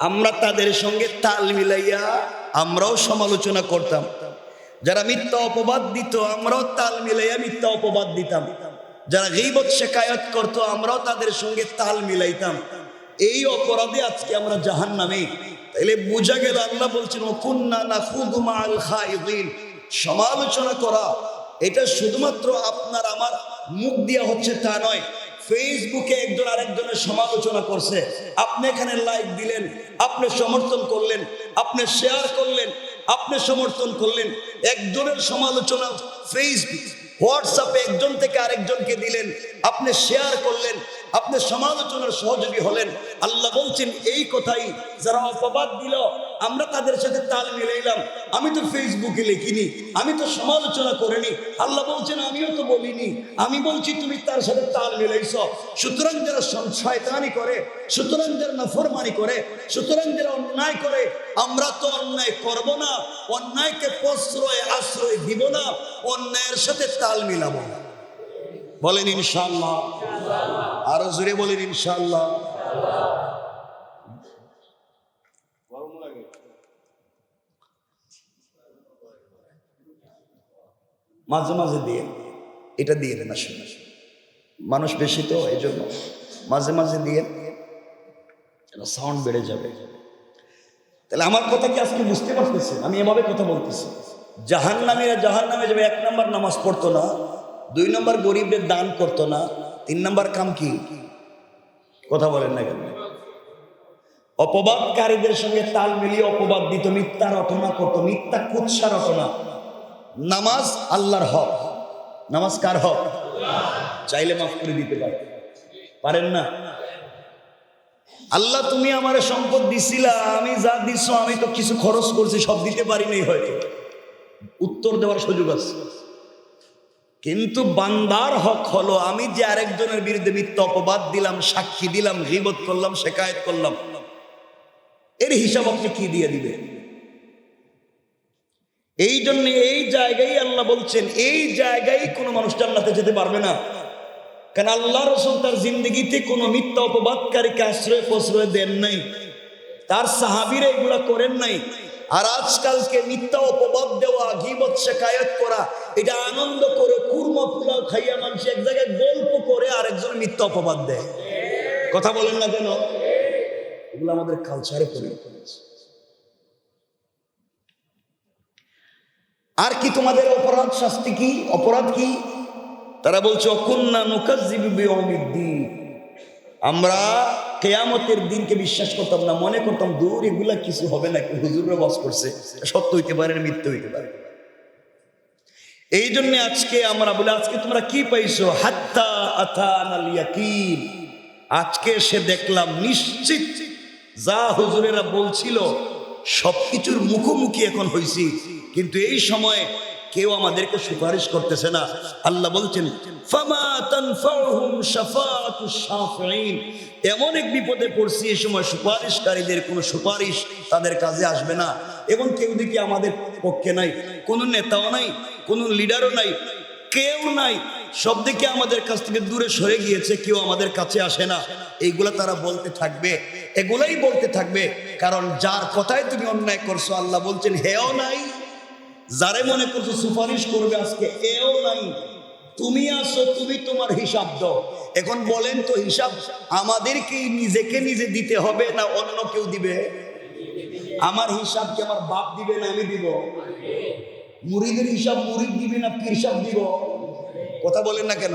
আমরা তাদের সঙ্গে তাল মিলাইয়া আমরাও সমালোচনা করতাম। যারা মিথ্যা অপবাদ দিত আমরাও তাল মিলাইয়া মিথ্যা অপবাদ দিতাম, যারা গীবত শিকায়ত করত আমরাও তাদের সঙ্গে তাল মিলাইতাম। এই অপরাধে আজকে আমরা জাহান্নামে। তাইলে বোঝা গেল আল্লাহ বলছেন ওয়াকুন্না নাখুযু মাআল খায়িদিন। সমালোচনা করা এটা শুধুমাত্র আপনার আমার মুখ দিয়া হচ্ছে তা নয়। ফেসবুকে একজন আরেকজনের সমালোচনা করছে, আপনি এখানে লাইক দিলেন, আপনি সমর্থন করলেন, আপনি শেয়ার করলেন, আপনি সমর্থন করলেন। একজনের সমালোচনা ফেসবুক হোয়াটসঅ্যাপে একজন থেকে আরেকজনকে দিলেন, আপনি শেয়ার করলেন, আপনি সমালোচনার সহযোগী হলেন। আল্লাহ বলছেন এই কথাই যারা অপবাদ দিল আমরা তাদের সাথে তাল মিলাইলাম। আমি তো ফেসবুকে লিখিনি, আমি তো সমালোচনা করিনি। আল্লাহ বলছেন আমিও তো বলিনি, আমি বলছি তুমি তার সাথে তাল মিলাইছ। সুতরাং যারা শয়তানি করে, সুতরাং যারা নাফরমানি করে, সুতরাং যারা অন্যায় করে, আমরা তো অন্যায় করব না, অন্যায়কে প্রশ্রয় আশ্রয় দিব না, অন্যায়ের সাথে তাল মিলাবো না। বলেন ইনশাআল্লাহ, আরো জোরে বলেন ইনশাআল্লাহ। মাঝে মাঝে দিয়ে এটা দিয়ে দেন, আসলে মানুষ বেশি তো এই জন্য মাঝে মাঝে দিয়ে সাউন্ড বেড়ে যাবে। তাহলে আমার কথা কি আজকে বুঝতে পারতেছেন? আমি এভাবে কথা বলতেছি, জাহান্নামীরা জাহান্নামে যাবে। 1 নম্বর নামাজ পড়তো না, 2 নম্বর গরিবদের দান করতো না, 3 নম্বর কাম কি? কথা বলেন না কেন? অপবাদকারীদের সঙ্গে তাল মিলিয়ে অপবাদ দিত, মিথ্যা রটনা করতো, মিথ্যা কুৎসা রটনা। নামাজ আল্লাহর হক, নামাজ কার হক? চাইলে মাফ করে দিতে পারেন না? আল্লাহ তুমি আমার সম্পদ দিছিলা, আমি যা দিছ আমি তো কিছু খরচ করছি, সব দিতে পারি নাই, হয়তো উত্তর দেওয়ার সুযোগ আছে। কিন্তু বান্দার হক হলো আমি যে আরেকজনের বিরুদ্ধে মিথ্যা অপবাদ দিলাম, সাক্ষী দিলাম, গীবত করলাম, শিকায়েত করলাম, এর হিসাব আপনি কি দিয়ে দিবেন? এই জন্য এই জায়গায় আল্লাহ বলছেন এই জায়গায় কোনো মানুষ জান্নাতে যেতে পারবে না। কারণ আল্লাহ রাসূল তার জিন্দেগিতে কোনো মিথ্যা অপবাদকারীকে আশ্রয় প্রশ্রয় দেন নাই, তার সাহাবীরা এগুলা করেন নাই। আর আজকালকে মিথ্যা অপবাদ দেওয়া, গীবত শিকায়েত করা, এটা আনন্দ করে কুরমা পোলাও খাইয়া মানুষ এক জায়গায় গল্প করে আরেকজন মিথ্যা অপবাদ দেয়। কথা বলেন না কেন? এগুলো আমাদের কালচারে পরিণত হয়েছে। আর কি তোমাদের অপরাধ? শাস্তি কি? অপরাধ কি? তারা বলছে অকুন্না নুকাজ্জিবু বিয়াউমিদ্দিন, আমরা কিয়ামতের দিনকে বিশ্বাস করতাম না, মনে করতাম দূর এগুলা কিছু হবে না, হুজুররা বাস করছে, সত্য হইতে পারে, মিথ্যা হইতে পারে। এই জন্য আজকে আমরা বলি আজকে তোমরা কি পাইছো? হাত্তা আতানাল ইয়াকিন, আজকে সে দেখলাম নিশ্চিত যা হুজুরেরা বলছিল সবকিছুর মুখোমুখি এখন হইছি, কিন্তু এই সময় কেউ আমাদেরকে সুপারিশ করতেছে না। আল্লাহ বলছেন ফামা তানফাউহুম শাফাআতুশ শাফিঈন, এমন এক বিপদে পড়ছি এই সময় সুপারিশকারীদের কোনো সুপারিশ তাদের কাজে আসবে না। এবং কেউ দেখি আমাদের পক্ষে নাই, কোনো নেতাও নাই, কোনো লিডারও নাই, কেউ নাই, সব দিকে আমাদের কাছ থেকে দূরে সরে গিয়েছে, কেউ আমাদের কাছে আসে না। এইগুলা তারা বলতে থাকবে, এগুলাই বলতে থাকবে, কারণ যার কথায় তুমি অন্যায় করছো আল্লাহ বলছেন হেও নাই, যারে মনে করছো সুপারিশ করবে আজকে এও নাই। তুমি আসো, তুমি তোমার হিসাব দাও। এখন বলেন তো হিসাব আমাদেরকে নিজেকে নিজে দিতে হবে না অন্য কেউ দিবে? আমার হিসাব কি আমার বাপ দিবে না আমি দিব? মুরিদের হিসাব মুরিদ দিবে না পীর সাহেব দিব? কথা বলেন না কেন?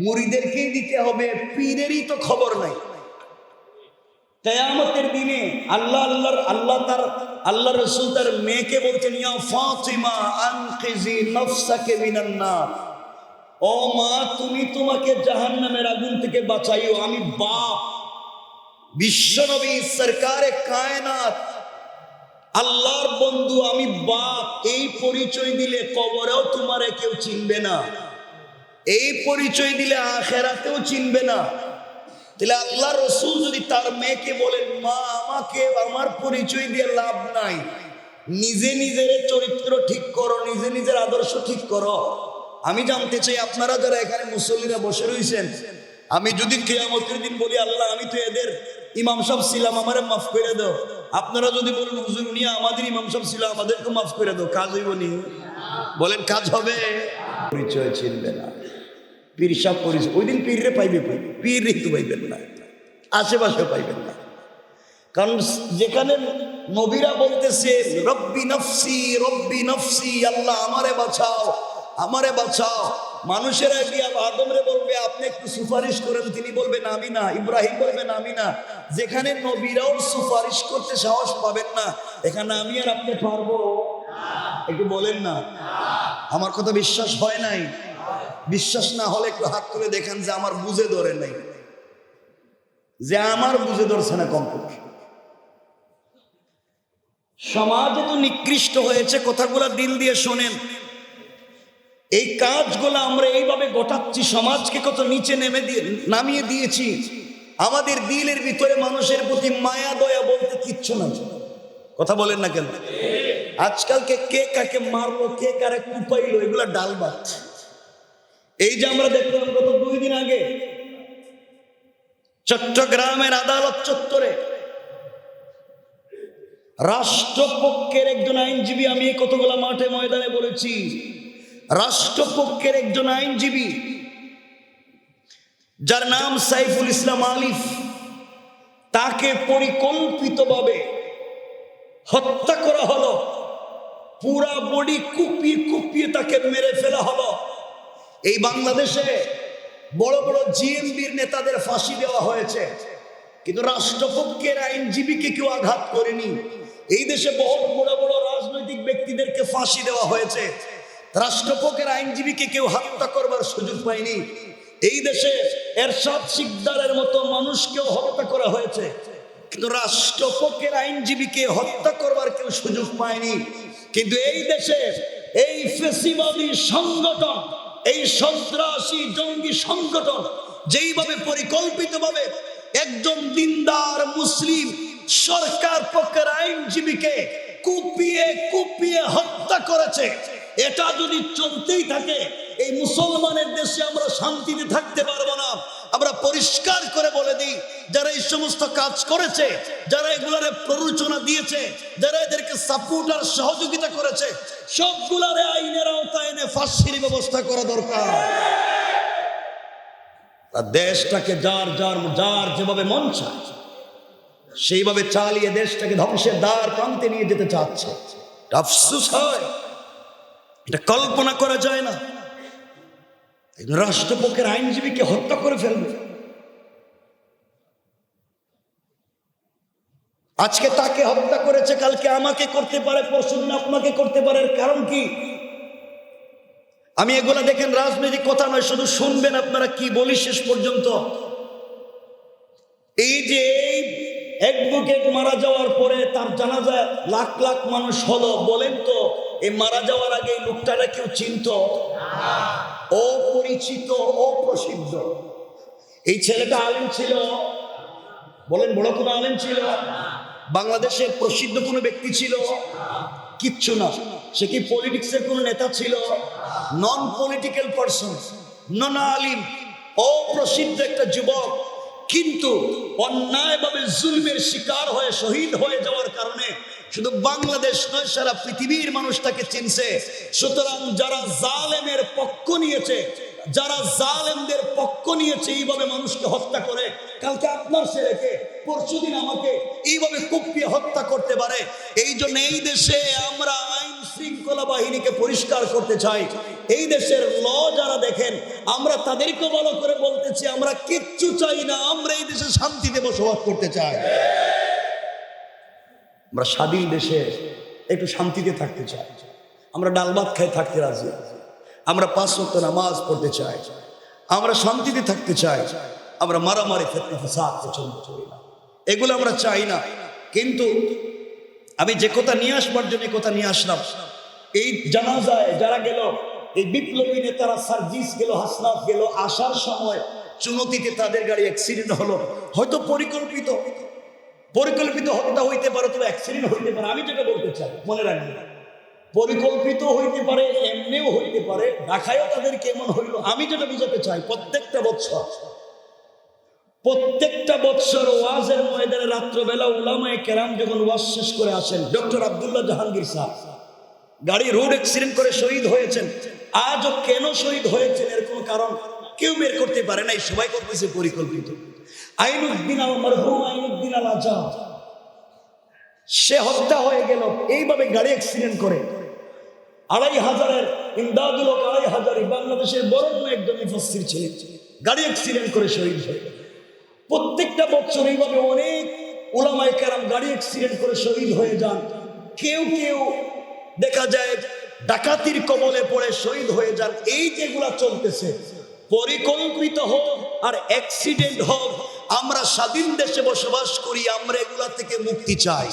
মুরিদেরকেই দিতে হবে, পীরেরই তো খবর নাই। কিয়ামতের দিনে আল্লাহ রাসূল তার মেয়েকে বলছেন ইয়া ফাতিমা আনকিজি নাফসাকে মিনান নার, ও মা তুমি তোমাকে জাহান্নামের আগুন থেকে বাঁচাইও। আমি বাপ, বিশ্বনবী সরকারে কায়নাত আল্লাহর বন্ধু, আমি বাপ, এই পরিচয় দিলে কবরেও তোমারে কেউ চিনবে না, এই পরিচয় দিলে আখিরাতেও চিনবে না। তাহলে আল্লাহ রাসূল যদি তার মেয়েকে বলেন মা আমাকে আমার পরিচয় দিয়ে লাভ নাই, নিজে নিজের চরিত্র ঠিক করো, নিজে নিজের আদর্শ ঠিক করো। আমি জানতে চাই আপনারা যারা এখানে মুসল্লিরা বসে রয়েছেন, আমি যদি কিয়ামতের দিন বলি আল্লাহ আমি তো এদের ইমাম সাহেব ছিলাম, আমারে মাফ করে দাও, আপনারা যদি বলেন হুজুর উনি আমাদের ইমাম সাহেব ছিল, আমাদেরকে মাফ করে দাও, কাজ হইব নি? বলেন কাজ হবে? পরিচয় চিনবে না, পীর সাহেব পরিচয়, ওই দিন পীররে পাইবে, পীর তো পাইবেন না, আশেপাশে পাইবেন না। কারণ যেখানে নবীরা বলতেছে রব্বি নফসি, আল্লাহ আমারে বাঁচাও, আমারে বাঁচাও, মানুষেরা গিয়ে আদমরে বলবে আপনি একটু সুপারিশ করেন, তিনি বলবেন আমি না, ইব্রাহিম বলবেন আমি না। যেখানে নবীরাও সুপারিশ করতে সাহস পাবেন না, এখানে আমি আর আপনি পারবো? একটু বলেন না। আমার কথা বিশ্বাস হয় নাই? বিশ্বাস না হলে একটু হাত তুলে দেখেন যে আমার বুঝে ধরে নাই, যে আমার বুঝে ধরছে না কমপক্ষে। সমাজ এত নিকৃষ্ট হয়েছে, কথাগুলো দিল দিয়ে শোনেন। এই কাজগুলো আমরা এইভাবে গোটাচ্ছি, সমাজকে কত নিচে নামিয়ে দিয়েছি। আমাদের দিলের ভিতরে মানুষের প্রতি মায়া দয়া বলতে কিচ্ছু না। কথা বলেন না কেন? আজকালকে কে কাকে মারলো, কে কারে কুপাইলো, এগুলা ডাল ভাত। এই যে আমরা দেখলাম গত 2 দিন আগে চট্টগ্রামের আদালত চত্বরে রাষ্ট্রপক্ষের একজন আইনজীবী, আমি কতগুলো মাঠে ময়দানে বলেছি, রাষ্ট্রপক্ষের একজন আইনজীবী যার নাম সাইফুল ইসলাম আলিফ, তাকে পরিকল্পিতভাবে হত্যা করা হলো, পুরা বডি কুপিয়ে কুপিয়ে তাকে মেরে ফেলা হলো। এই বাংলাদেশে বড় বড় জিএমবির নেতাদের ফাঁসি দেওয়া হয়েছে, কিন্তু রাষ্ট্রপক্ষের আইনজীবীকে কেউ আঘাত করেনি। এই দেশে বহু বড় বড় রাজনৈতিক ব্যক্তিদেরকে ফাঁসি দেওয়া হয়েছে, রাষ্ট্রপক্ষের আইনজীবীকে কেউ হত্যা করবার সুযোগ পায়নি। এই দেশে এরশাদ শিকদারের মতো মানুষকেও হত্যা করা হয়েছে, কিন্তু রাষ্ট্রপক্ষের আইনজীবীকে হত্যা করবার কেউ সুযোগ পায়নি। কিন্তু এই দেশে এই ফ্যাসিবাদী সংগঠন, এই সন্ত্রাসী জঙ্গি সংগঠন যেইভাবে পরিকল্পিতভাবে একজন দিনদার মুসলিম সরকার পক্ষের আইনজীবীকে কুপিয়ে কুপিয়ে হত্যা করেছে, এটা যদি চলতেই থাকে এই মুসলমানের দেশে আমরা শান্তিতে থাকতে পারবো না। আমরা পরিষ্কার করে বলে দিই, যারা এই সমস্ত কাজ করেছে, যারা এগুলারে প্ররোচনা দিয়েছে, যারা এদেরকে সাপোর্ট আর সহযোগিতা করেছে, সবগুলারে আইনের আওতায় এনে ফাঁসির ব্যবস্থা করা দরকার। দেশটাকে যার যার যার যেভাবে মন চায় সেইভাবে চালিয়ে দেশটাকে ধ্বংসের দ্বার প্রান্তে নিয়ে যেতে চাচ্ছে। আফসোস হয়, এটা কল্পনা করা যায় না। রাষ্ট্রপক্ষের আইনজীবীকে হত্যা করে ফেলবে। আজকে তাকে হত্যা করেছে, কালকে আমাকে করতে পারে, পরশুদিন আপনাকে করতে পারে। এর কারণ কি? আমি এগুলা দেখেন রাজনৈতিক কথা নয়, শুধু শুনবেন আপনারা কি বলি শেষ পর্যন্ত। এই যে অ্যাডভোকেট মারা যাওয়ার পরে তার জানাজায় লাখ লাখ মানুষ হলো, বলেন তো এই মারা যাওয়ার আগে এই লোকটারা কেউ চিনত? অপরিচিত, অপ্রসিদ্ধ। এই ছেলেটা আলেম ছিল? বলেন বড় কোনো আলেম ছিল? বাংলাদেশের প্রসিদ্ধ কোনো ব্যক্তি ছিল? কিচ্ছু না। সে কি পলিটিক্সের কোনো নেতা ছিল? নন পলিটিক্যাল পারসন, নন আলিম, অপ্রসিদ্ধ একটা যুবক, কিন্তু অন্যায়ভাবে জুলমের শিকার হয়ে শহীদ হয়ে যাওয়ার কারণে শুধু বাংলাদেশ নয়, সারা পৃথিবীর মানুষ তাকে চিনছে। সুতরাং যারা জালেমের পক্ষ নিয়েছে, যারা জালেমদের পক্ষ নিয়েছে, এইভাবে মানুষকে হত্যা করে, কালকে আপনার ছেলেকে, পরশুদিন আমাকে এইভাবে কুপিয়ে হত্যা করতে পারে। এই জন্য এই দেশে আমরা আইন শৃঙ্খলা বাহিনীকে পরিষ্কার করতে চাই। এই দেশের ল যারা দেখেন, আমরা তাদেরকে ভালো করে বলতেছি, আমরা কিচ্ছু চাই না, আমরা এই দেশে শান্তিতে বসবাস করতে চাই। আমরা স্বাধীন দেশে একটু শান্তিতে থাকতে চাই, আমরা ডাল ভাত খাই থাকতে রাজি, আমরা 5 ওয়াক্ত নামাজ পড়তে চাই, আমরা শান্তিতে থাকতে চাই, আমরা মারামারি ফিতনা ফাসাদ পছন্দ করি না, এগুলো আমরা চাই না। কিন্তু আমি যে কথা নিয়ে আসবার জন্য কথা নিয়ে আসলাম, এই জানাজায় যারা গেল, এই বিপ্লবী নেতারা, সার্জিস গেল, হাসনাত গেল, আসার সময় চুনতিতে তাদের গাড়ি অ্যাক্সিডেন্ট হলো। হয়তো পরিকল্পিত হত্যা হইতে পারে, তবে অ্যাক্সিডেন্ট হইতে পারে। আমি যেটা বলতে চাই, মনে রাখবেন, পরিকল্পিত হইতে পারে, এমনিও হইতে পারে, ঢাকায়ও তাদের কেমন হইল। আমি যেটা বুঝাতে চাই, প্রত্যেকটা বছর প্রত্যেকটা বৎসর ওয়াজের ময়দানে রাত্রবেলা উলামায়ে কেরাম যখন ওয়াজ শেষ করে আসেন, ডক্টর আব্দুল্লাহ জাহাঙ্গীর সাহেব গাড়ি রোড অ্যাক্সিডেন্ট করে শহীদ হয়েছেন। আজও কেন শহীদ হয়েছেন এর কোনো কারণ কেউ বের করতে পারে নাই, সবাই করতেছে পরিকল্পিত। আইনুদ্দিন আল মারহুম আইনুদ্দিন আল আজাদ, সে হত্যা হয়ে গেল এইভাবে গাড়ি অ্যাক্সিডেন্ট করে। ২৫০০-এর ইমদাদুল হক ২৫০০ বাংলাদেশের বরেণ্য একজন মুফাসসির ছিলেন, গাড়ি অ্যাক্সিডেন্ট করে শহীদ হয়ে গেল। প্রত্যেকটা বছর এইভাবে অনেক উলামায়ে কেরাম গাড়ি অ্যাক্সিডেন্ট করে শহীদ হয়ে যান। কেউ কেউ দেখা যায় ডাকাতির কবলে পড়ে শহীদ হয়ে যান। এই যেগুলা চলতেছে, পরিকল্পিত হোক আর অ্যাক্সিডেন্ট হোক, আমরা স্বাধীন দেশে বসবাস করি, আমরা এগুলা থেকে মুক্তি চাই।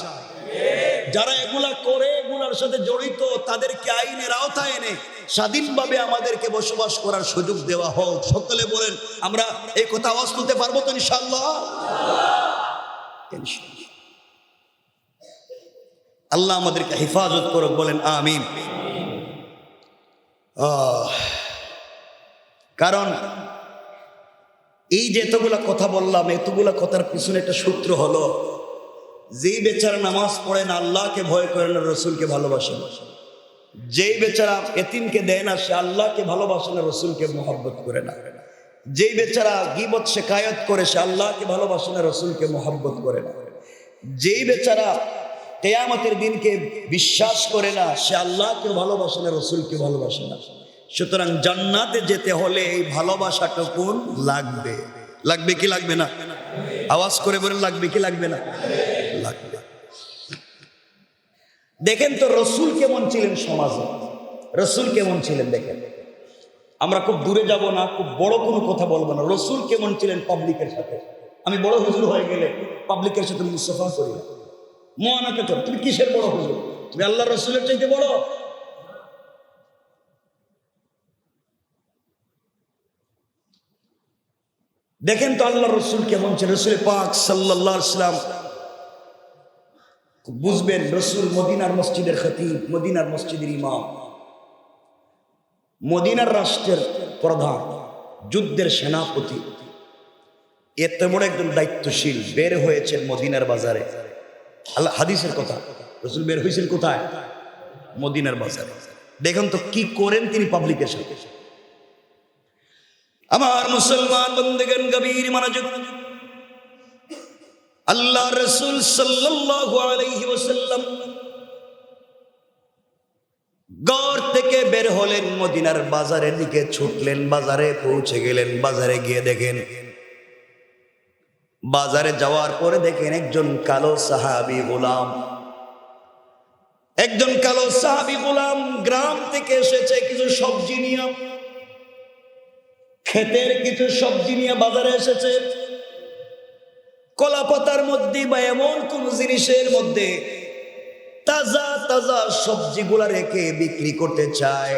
যারা এগুলা করে, এগুলার সাথে জড়িত, তাদেরকে আইনের আওতায় এনে স্বাধীনভাবে আমাদেরকে বসবাস করার সুযোগ দেওয়া হোক। সকলে বলেন, আমরা এই কথা আওয়াজ তুলতে পারবো তো ইনশাআল্লাহ? আল্লাহ আমাদেরকে হেফাজত করুক, বলেন আমিন। কারণ এই যে এতগুলা কথা বললাম, এতগুলা কথার পিছনে একটা সূত্র হলো, যেই বেচারা নামাজ পড়ে না, আল্লাহকে ভয় করে না, রসুলকে ভালোবাসে না। যেই বেচারা এতিমকে দেয় না, সে আল্লাহকে ভালোবাসে না, রসুলকে মহব্বত করে না। যেই বেচারা গীবত শিকায়ত করে, সে আল্লাহকে ভালোবাসে না, রসুলকে মহব্বত করে না। যেই বেচারা কিয়ামতের দিনকে বিশ্বাস করে না, সে আল্লাহকে ভালোবাসে না, রসুলকে ভালোবাসে না। সুতরাং জান্নাতে যেতে হলে এই ভালোবাসাটুকু লাগবে। লাগবে কি লাগবে না? আওয়াজ করে বলেন, লাগবে কি লাগবে না? লাগবে। দেখেন তো রসুল কেমন ছিলেন সমাজে, রসুল কেমন ছিলেন দেখেন। আমরা খুব দূরে যাব না, খুব বড় কোনো কথা বলবো না। রসুল কেমন ছিলেন পাবলিকের সাথে। আমি বড় হুজুর হয়ে গেলে পাবলিকের সাথে মুসাফা করি না। মহানাকে তো তুমি কিসের বড় হুজুর? তুমি আল্লাহ রসুলের চাইতে বড়? দেখেন তো আল্লাহ রসুল কেমন ছিল। রসুল পাক সাল্লাল্লাহু আলাইহি ওয়াসাল্লাম, বুঝবেন, রসুল মদিনার মসজিদের খতিব, মদিনার মসজিদের ইমাম, মদিনার রাষ্ট্রের প্রধান, যুদ্ধের সেনাপতি, এত বড় একজন দায়িত্বশীল বের হয়েছেন মদিনার বাজারে। আল্লাহ হাদিসের কথা, রসুল বের হয়েছেন কোথায়? মদিনার বাজারে। দেখেন তো কি করেন তিনি পাবলিকের সাথে। আমার মুসলমান বন্ধুগণ, গভীর মনোযোগ। আল্লাহ রাসূল সাল্লাল্লাহু আলাইহি ওয়াসাল্লাম ঘর থেকে বের হলেন, মদিনার বাজারের দিকে ছুটলেন, বাজারে পৌঁছে গেলেন। বাজারে গিয়ে দেখেন, বাজারে যাওয়ার পরে দেখেন একজন কালো সাহাবী গোলাম, একজন কালো সাহাবী গোলাম গ্রাম থেকে এসেছে কিছু সবজি নিয়ে, ক্ষেতের কিছু সবজি নিয়ে বাজারে এসেছে। কলা পাতার মধ্যে বা এমন কোন জিনিসের মধ্যে তাজা তাজা সবজিগুলা রেখে বিক্রি করতে চায়,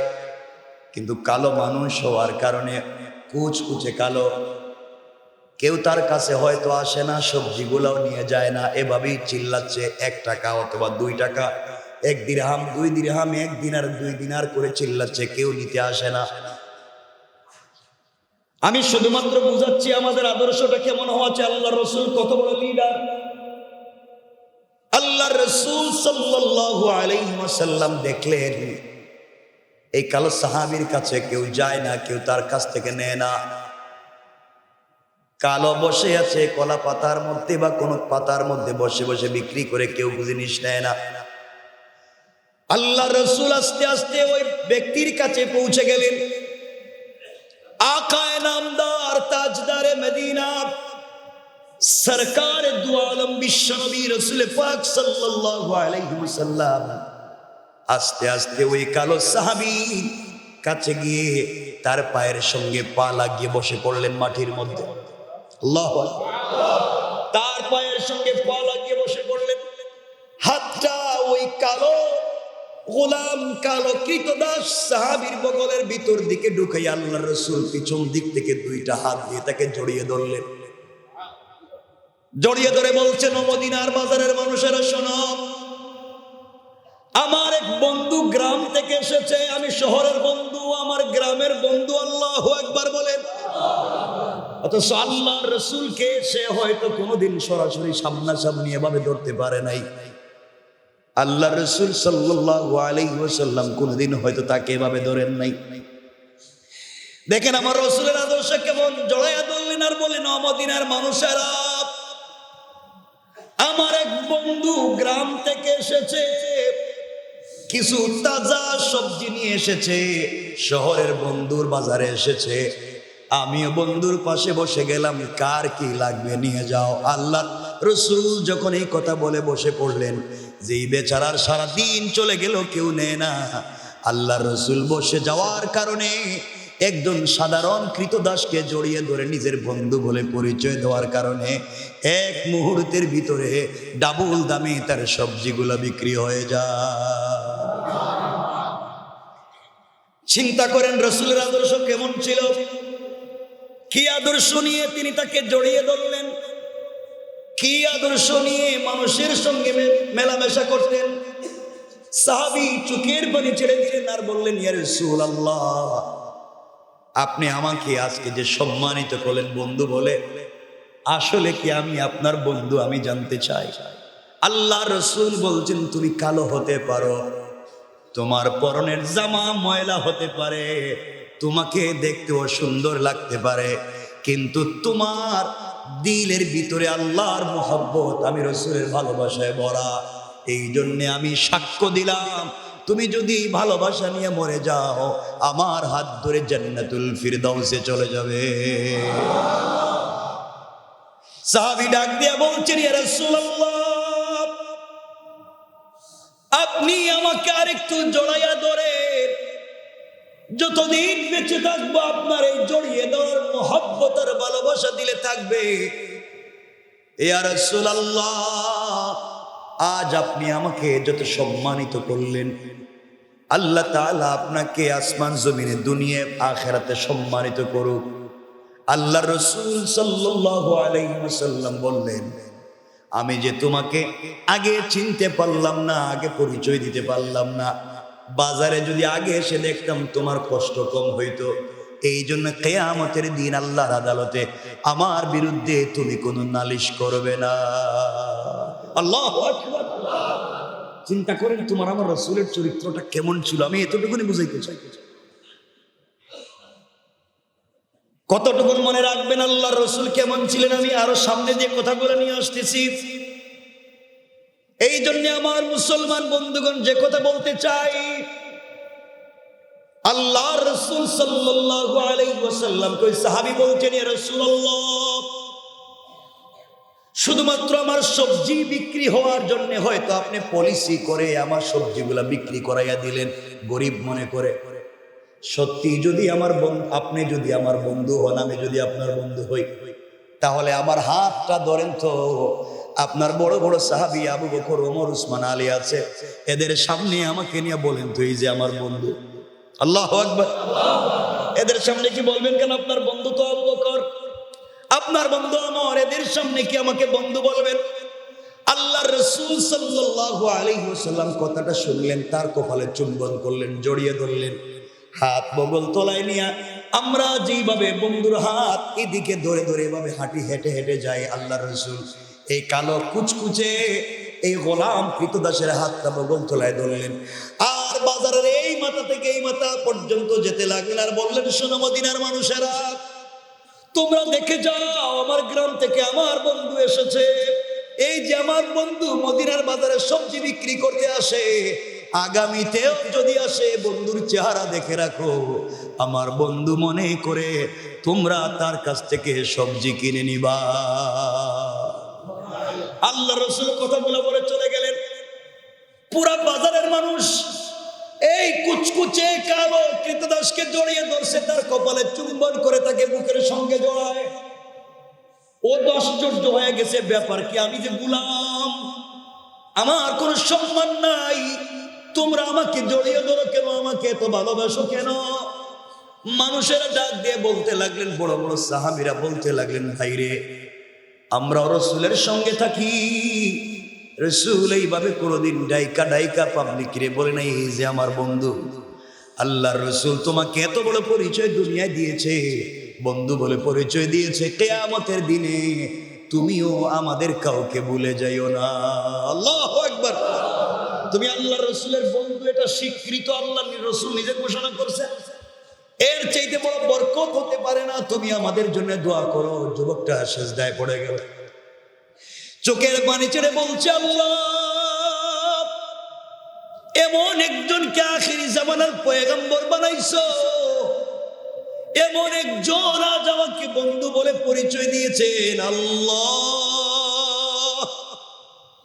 কিন্তু কালো মানুষ হওয়ার কারণে কুচকুচে কালো, কেউ তার কাছে হয়তো আসে না, সবজিগুলাও নিয়ে যায় না। এভাবেই চিল্লাচ্ছে 1 টাকা অথবা 2 টাকা, 1 দিরহাম 2 দিরহাম, 1 দিনার 2 দিনার করে চিল্লাচ্ছে, কেউ নিতে আসে না। আমি শুধুমাত্র বুঝাচ্ছি আমাদের আদর্শটা কেমন হওয়া চাই। আল্লাহ রসুল কত বড় লিডার। আল্লাহ রসুল সাল্লাল্লাহু আলাইহি ওয়াসাল্লাম দেখলেন এই কালো সাহাবীর কাছে কেউ যায় না, কেউ তার কাছ থেকে নেয় না। কালো বসে আছে কলা পাতার মধ্যে বা কোন পাতার মধ্যে বসে বসে বিক্রি করে, কেউ জিনিস নেয় না। আল্লাহ রসুল আস্তে আস্তে ওই ব্যক্তির কাছে পৌঁছে গেলেন। আকায়ে নামদার, তাজদারে মদিনা, সরকারে দু আলম বিশ্বনবী রাসূল পাক সাল্লাল্লাহু আলাইহি ওয়াসাল্লাম আস্তে আস্তে ওই কালো সাহাবী কাছে গিয়ে তার পায়ের সঙ্গে পা লাগিয়ে বসে পড়লেন মাটির মধ্যে। আল্লাহু আকবার। তার পায়ের সঙ্গে পা লাগিয়ে বসে পড়লেন। হাতটা ওই কালো গোলাম, কালো কৃতদাস সাহাবীর বগলের ভিতর দিকে ঢুকাই আল্লাহ রসুল পিছন দিক থেকে 2টা হাত দিয়ে তাকে জড়িয়ে ধরলেন। জড়িয়ে ধরে বলছেন, ও মদিনার বাজারের মানুষেরা শোনো, আমার এক বন্ধু গ্রাম থেকে এসেছে, আমি শহরের বন্ধু, আমার গ্রামের বন্ধু। আল্লাহু আকবার বলেন। অথচ আল্লাহর রসুলকে সে হয়তো কোনোদিন সরাসরি সামনাসামনি এভাবে ধরতে পারে নাই। আল্লাহ রসুল সাল্লাল্লাহু আলাইহি ওয়াসাল্লাম কোনোদিন হয়তো তাকে এভাবে ধরেন নাই। দেখেন আমার রসুলের আদর্শ কেমন জড়াইয়া ধরলেন আর বললেন, ও মদিনার মানুষেরা, আমার এক বন্ধু গ্রাম থেকে এসেছে, কিছু তাজা সবজি নিয়ে এসেছে, শহরের বন্ধুর বাজারে এসেছে। আমিও বন্ধুর পাশে বসে গেলাম, কার কি লাগবে নিয়ে যাও। আল্লাহ রসুল যখন এই কথা বলে বসে পড়লেন, যেই বেচারার সারা দিন চলে গেল কেউ নেয় না, আল্লাহ রসুল বসে যাওয়ার কারণে একজন সাধারণ কৃতদাসকে জড়িয়ে ধরে নিজের বন্ধু বলে পরিচয় দেওয়ার কারণে এক মুহূর্তের ভিতরে ডাবল দামে তার সবজিগুলো বিক্রি হয়ে যায়। চিন্তা করেন রসুলের আদর্শ কেমন ছিল, কি আদর্শ নিয়ে তিনি তাকে জড়িয়ে ধরলেন, কি আদর্শ নিয়ে মানুষের সঙ্গে মেলামেশা করতেন। সাহাবী চোখের পানি ছেড়ে দিলেন আর বললেন, ইয়া রাসূলুল্লাহ, আপনি আমাকে আজকে যে সম্মানিত করলেন বন্ধু বলে, আসলে কি আমি আপনার বন্ধু? আমি জানতে চাই। আল্লাহ রসুল বলছেন, তুমি কালো হতে পারো, তোমার পরনের জামা ময়লা হতে পারে, তোমাকে দেখতেও সুন্দর লাগতে পারে, কিন্তু তোমার দিলের ভিতরে আল্লাহর মোহব্বত, আমি রসুলের ভালোবাসায় ভরা। এই জন্যে আমি সাক্ষ্য দিলাম, তুমি যদি ভালোবাসা নিয়ে মরে যাও, আমার হাত ধরে জান্নাতুল ফিরদাউসে চলে যাবে। সাহাবী ডাক দিয়া বলছেন, ইয়া রাসূলুল্লাহ, আপনি আমাকে আরেকটু জড়াইয়া ধরে, যতদিন বেঁচে থাকবো আপনার এই জড়িয়ে ধরার মোহব্বত আর ভালোবাসা দিলে থাকবে। ইয়া রাসূলুল্লাহ, আজ আপনি আমাকে যত সম্মানিত করলেন, আল্লাহ তাআলা আপনাকে আসমান জমিনে দুনিয়া আখিরাতে সম্মানিত করুক। আল্লাহ রসুল সাল্লাল্লাহু আলাইহি ওয়াসাল্লাম বললেন, আমি যে তোমাকে আগে চিনতে পারলাম না, আগে পরিচয় দিতে পারলাম না, বাজারে যদি আগে এসে দেখতাম তোমার কষ্ট কম হইতো। এই জন্য কিয়ামতের দিন আল্লাহর আদালতে আমার বিরুদ্ধে তুমি কোনো নালিশ করবে না। আল্লাহু আকবার। চিন্তা করেন তোমার আমার রসুলের চরিত্রটা কেমন ছিল, আমি এতটুকুনি বুঝাইতে চাই। কতটুকু মনে রাখবেন আল্লাহর রসুল কেমন ছিলেন, আমি আরো সামনে দিয়ে কথাগুলো নিয়ে আসতেছি। এই জন্য আমার মুসলমান বন্ধুগণ, যে কথা বলতে চাই, আল্লাহর রসুল সাল্লাল্লাহু আলাইহি ওয়াসাল্লাম কই সাহাবী বলছেন, ইয়া রাসূলুল্লাহ, শুধুমাত্র আমার সবজি বিক্রি হওয়ার জন্য হয়তো আপনি পলিসি করে আমার সবজিগুলা বিক্রি করাইয়া দিলেন গরিব মনে করে। সত্যি যদি আমার আপনি যদি আমার বন্ধু হন, আমি যদি আপনার বন্ধু হই, তাহলে আমার হাতটা ধরেন তো। আপনার বড় বড় সাহাবী আবু বকর, ওমর, উসমান, আলী আছে, এদের সামনে আমাকে নিয়ে বলেন তো, এই যে আমার বন্ধু। আল্লাহু আকবার। এদের সামনে কি বলবেন কেন? আপনার বন্ধু তো আবু বকর, আপনার বন্ধু আমার, এদের সামনে কি আমাকে বন্ধু বলবেন? আল্লাহ রাসূল সাল্লাল্লাহু আলাইহি ওয়াসাল্লাম কথাটা শুনলেন, তার কপালে চুম্বন করলেন, জড়িয়ে ধরলেন, হাত বগল তলায় নিয়ে আমরা যেভাবে বন্ধুর হাত এদিকে ধরে ধরে এভাবে হাঁটি হেঁটে হেঁটে যাই, আল্লাহ রাসূল এই কালো কুচকুচে এই গোলাম কৃতদাসের হাতটা বগল তলায় ধরলেন, আর বাজারের এই মাথা থেকে এই মাথা পর্যন্ত যেতে লাগলেন, আর বললেন, শোনো মদিনার মানুষেরা, তোমরা দেখে যাও, আমার গ্রাম থেকে আমার বন্ধু এসেছে। এই যে আমার বন্ধু মদিনার বাজারে সবজি বিক্রি করতে আসে, আগামীতেও যদি আসে, বন্ধুর চেহারা দেখে রাখো। আমার বন্ধু মনে করে তোমরা তার কাছ থেকে সবজি কিনে নিবা। আল্লাহ রাসূল কথা বলে চলে গেলেন। পুরা বাজারের মানুষ এই কুচকুচে কালো কৃতদাসকে জড়িয়ে ধরছে, তার কপালে চুম্বন করে তাকে বুকের সঙ্গে জড়ায়। ও আশ্চর্য হয়ে গেছে, ব্যাপার কি, আমি যে গোলাম, আমার কোনো সম্মান নাই, তোমরা আমাকে জড়িয়ে ধরো কেন, আমাকে এত ভালোবাসো কেন? মানুষেরা ডাক দিয়ে বলতে লাগলেন, বড় বড় সাহাবীরা বলতে লাগলেন, ভাইরে, আমরা রসুলের সঙ্গে থাকি, রসুল এইভাবে কোনোদিন ডাইকা ডাইকা পাবলিক রে বলে নাই, এই যে আমার বন্ধু। আল্লাহর রসুল তোমাকে এত বড় পরিচয় দুনিয়ায় দিয়েছে, বন্ধু বলে পরিচয় দিয়েছে। কিয়ামতের দিনে তুমিও আমাদের কাউকে ভুলে যাইও না। আল্লাহু আকবার। তুমি আল্লাহর রাসূলের বন্ধু, এটা স্বীকৃত, আল্লাহর রাসূল নিজে ঘোষণা করছে। এর চাইতে বড় বরকত হতে পারে না। তুমি আমাদের জন্য দোয়া করো। যুবকটা সিজদায় পড়ে গেল, চোখের পানি ছেড়ে বলছে, আল্লাহ, এমন একজনকে আখিরি জামানার পয়গম্বর বানাইছো, এমন একজন আজ আমাকে বন্ধু বলে পরিচয় দিয়েছেন। আল্লাহ,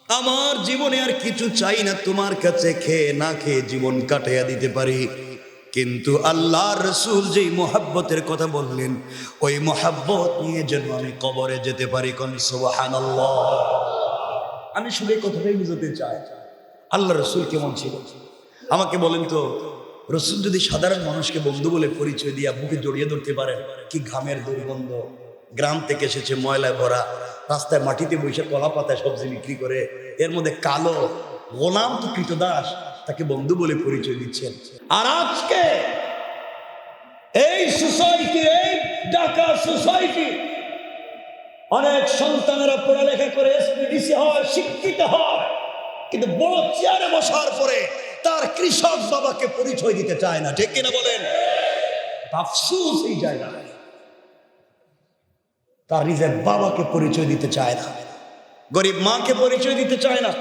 আমার জীবনে আর কিছু চাই না, তোমার কাছে খেয়ে না খেয়ে জীবন কাটাইয়া দিতে পারি, কিন্তু আল্লাহর রাসূল যেই মোহাব্বতের কথা বললেন, ওই মোহাব্বত নিয়ে যেন আমি কবরে যেতে পারি। কোন সুবহানাল্লাহ। আমি শুধু এই কথাটাই বুঝাতে চাই, আল্লাহ রাসূল কেমন ছিল। আমাকে বলেন তো, রাসূল যদি সাধারণ মানুষকে বন্ধু বলে পরিচয় দিয়া বুকে জড়িয়ে ধরতে পারেন, কি ঘামের দুর্গন্ধ, গ্রাম থেকে এসেছে, ময়লায় ভরা, রাস্তায় মাটিতে বসে কলা পাতায় সবজি বিক্রি করে, এর মধ্যে কালো গোলাম তো কৃতদাস, তাকে বন্ধু বলে পরিচয় দিচ্ছেন। আর আজকে এই সোসাইটি, এই ঢাকা সোসাইটি, অনেক সন্তানেরা পড়ালেখা করে এসপিডিসি হয়, শিক্ষিত হয়, কিন্তু বড় চেয়ারে বসার পরে তার কৃষক বাবাকে পরিচয় দিতে চায় না। ঠিক কিনা বলেন? আফসোস এই জায়গায়, তার নিজের বাবাকে পরিচয় দিতে চায় না, গরিব মাকে পরিচয় দিতে চায় না।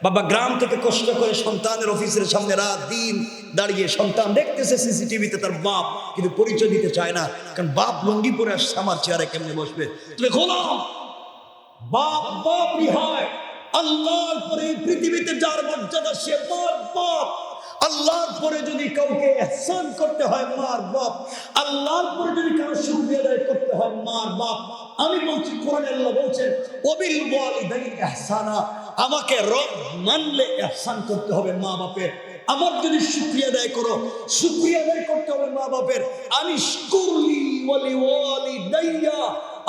বাবা গ্রাম থেকে কষ্ট করে সন্তানের অফিসের সামনে রাত দিন দাঁড়িয়ে সন্তান দেখতেছে সিসিটিভিতে তার বাপ, কিন্তু পরিচয় দিতে চায় না, কারণ বাপ লুঙ্গি পরে আসছে, আমার চেয়ারে কেমনে বসবে? তুমি গোলাম, বাপ বাপই হয়। আল্লাহর পরে পৃথিবীতে যার মর্যাদা সে বাপ বাপ। আল্লাহর পরে যদি কাউকে ইহসান করতে হয়, মার বাপ। আল্লাহর পরে যদি কারো শুকরিয়া আদায় করতে হয়, মার বাপ। আমি বলছি, কোরআনে আল্লাহ বলছেন, ওয়াবিল ওয়ালিদাইনি ইহসানা, আমাকে রব মানলে ইহসান করতে হবে মা বাপের। আমার যদি শুকরিয়া আদায় করো, শুকরিয়া আদায় করতে হবে মা বাপের। আনিশকুরলি ওয়ালি ওয়ালিদাইয়া,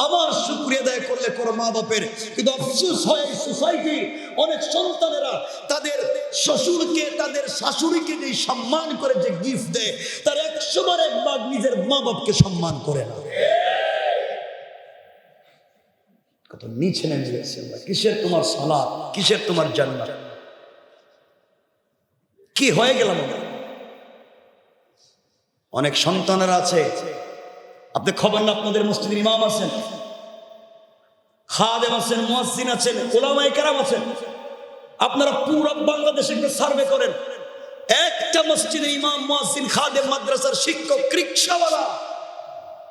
আমার শুকরিয়া আদায় করলে করো মা বাপের। কিন্তু আফসোস হয় এই সোসাইটি, অনেক সন্তানেরা তাদের শ্বশুরকে, তাদের শাশুড়িকে যে সম্মান করে, যে গিফট দেয়, তার 100 বার 1 ভাগ নিজের মা বাপকে সম্মান করে না। কত নিচে নেমে গেছে। কিসের তোমার সালাত, কিসের তোমার জান্নাত? কি হয়ে গেলাম? অনেক সন্তানেরা আছে, আপনি খবর না, আপনাদের মসজিদের ইমাম আছেন, খাদেম আছেন, মুয়াজ্জিন আছেন, উলামায়ে কেরাম আছেন। আপনারা পুরো বাংলাদেশে একটা সার্ভে করেন, একটা মসজিদের ইমাম, মুয়াজ্জিন, খাদেম, মাদ্রাসার শিক্ষক, রিকশাওয়ালা,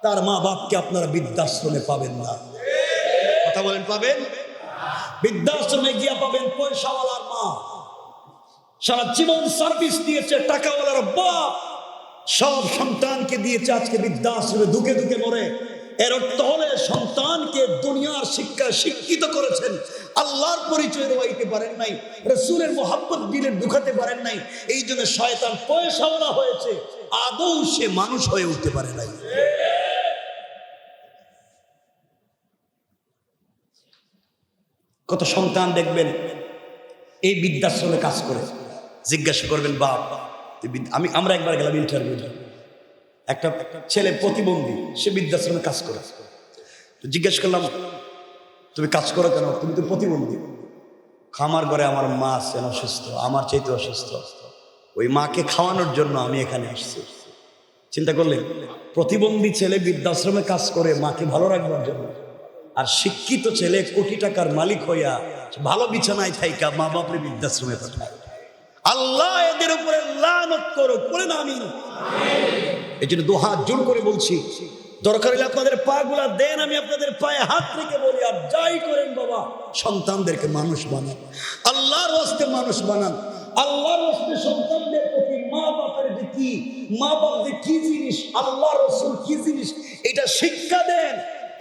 তার মা বাপকে আপনারা বৃদ্ধাশ্রমে পাবেন না। কথা বলেন, পাবেন? বৃদ্ধাশ্রমে গিয়া পাবেন পয়সাওয়ালার মা, সারা জীবন সার্ভিস দিয়েছে, টাকাওয়ালার বাপ সব সন্তানকে দিয়েছে, আজকে বৃদ্ধাশ্রমে ধুকে ধুকে মরে। এর অর্থ হলে সন্তানকে দুনিয়ার শিক্ষায় শিক্ষিত করেছেন, আল্লাহর পরিচয় দেওয়াইতে পারেন নাই, রাসূলের মোহাব্বত দিলে ঢুকাতে পারেন নাই, এই জন্য শয়তান পয়সাওয়ালা হয়েছে, আদৌ সে মানুষ হয়ে উঠতে পারে নাই। কত সন্তান দেখবেন এই বৃদ্ধাশ্রমে কাজ করে, জিজ্ঞাসা করবেন, বাপ আমরা একবার গেলাম ইন্টারভিউ, একটা ছেলে প্রতিবন্ধী, সে বৃদ্ধাশ্রমে কাজ করে। তো জিজ্ঞাসা করলাম, তুমি কাজ করো কেন? তুমি তো প্রতিবন্ধী। আমার ঘরে আমার মা আছেন অসুস্থ, আমার চাইতে অসুস্থ, ওই মাকে খাওয়ানোর জন্য আমি এখানে আসছি। চিন্তা করলেন, প্রতিবন্ধী ছেলে বৃদ্ধাশ্রমে কাজ করে মাকে ভালো রাখবার জন্য, আর শিক্ষিত ছেলে কোটি টাকার মালিক হইয়া ভালো বিছানায় থাইকা মা বাপরে বৃদ্ধাশ্রমে পাঠায়। আল্লাহ এদের উপরে লানত করুক, বলেন আমিন। এই জন্য 2 হাত জোর করে বলছি, দরকার হলে আপনাদের পা গুলা দেন, আমি আপনাদের পায়ে হাত রেখে বলি, আর যাই করেন বাবা, সন্তানদেরকে মানুষ বানান, আল্লাহর ওয়াস্তে মানুষ বানান, আল্লাহর ওয়াস্তে সন্তানদের প্রতি মা বাপের যে কি, মা বাপ যে কি জিনিস, আল্লাহ রাসূল কি জিনিস, এটা শিক্ষা দেন।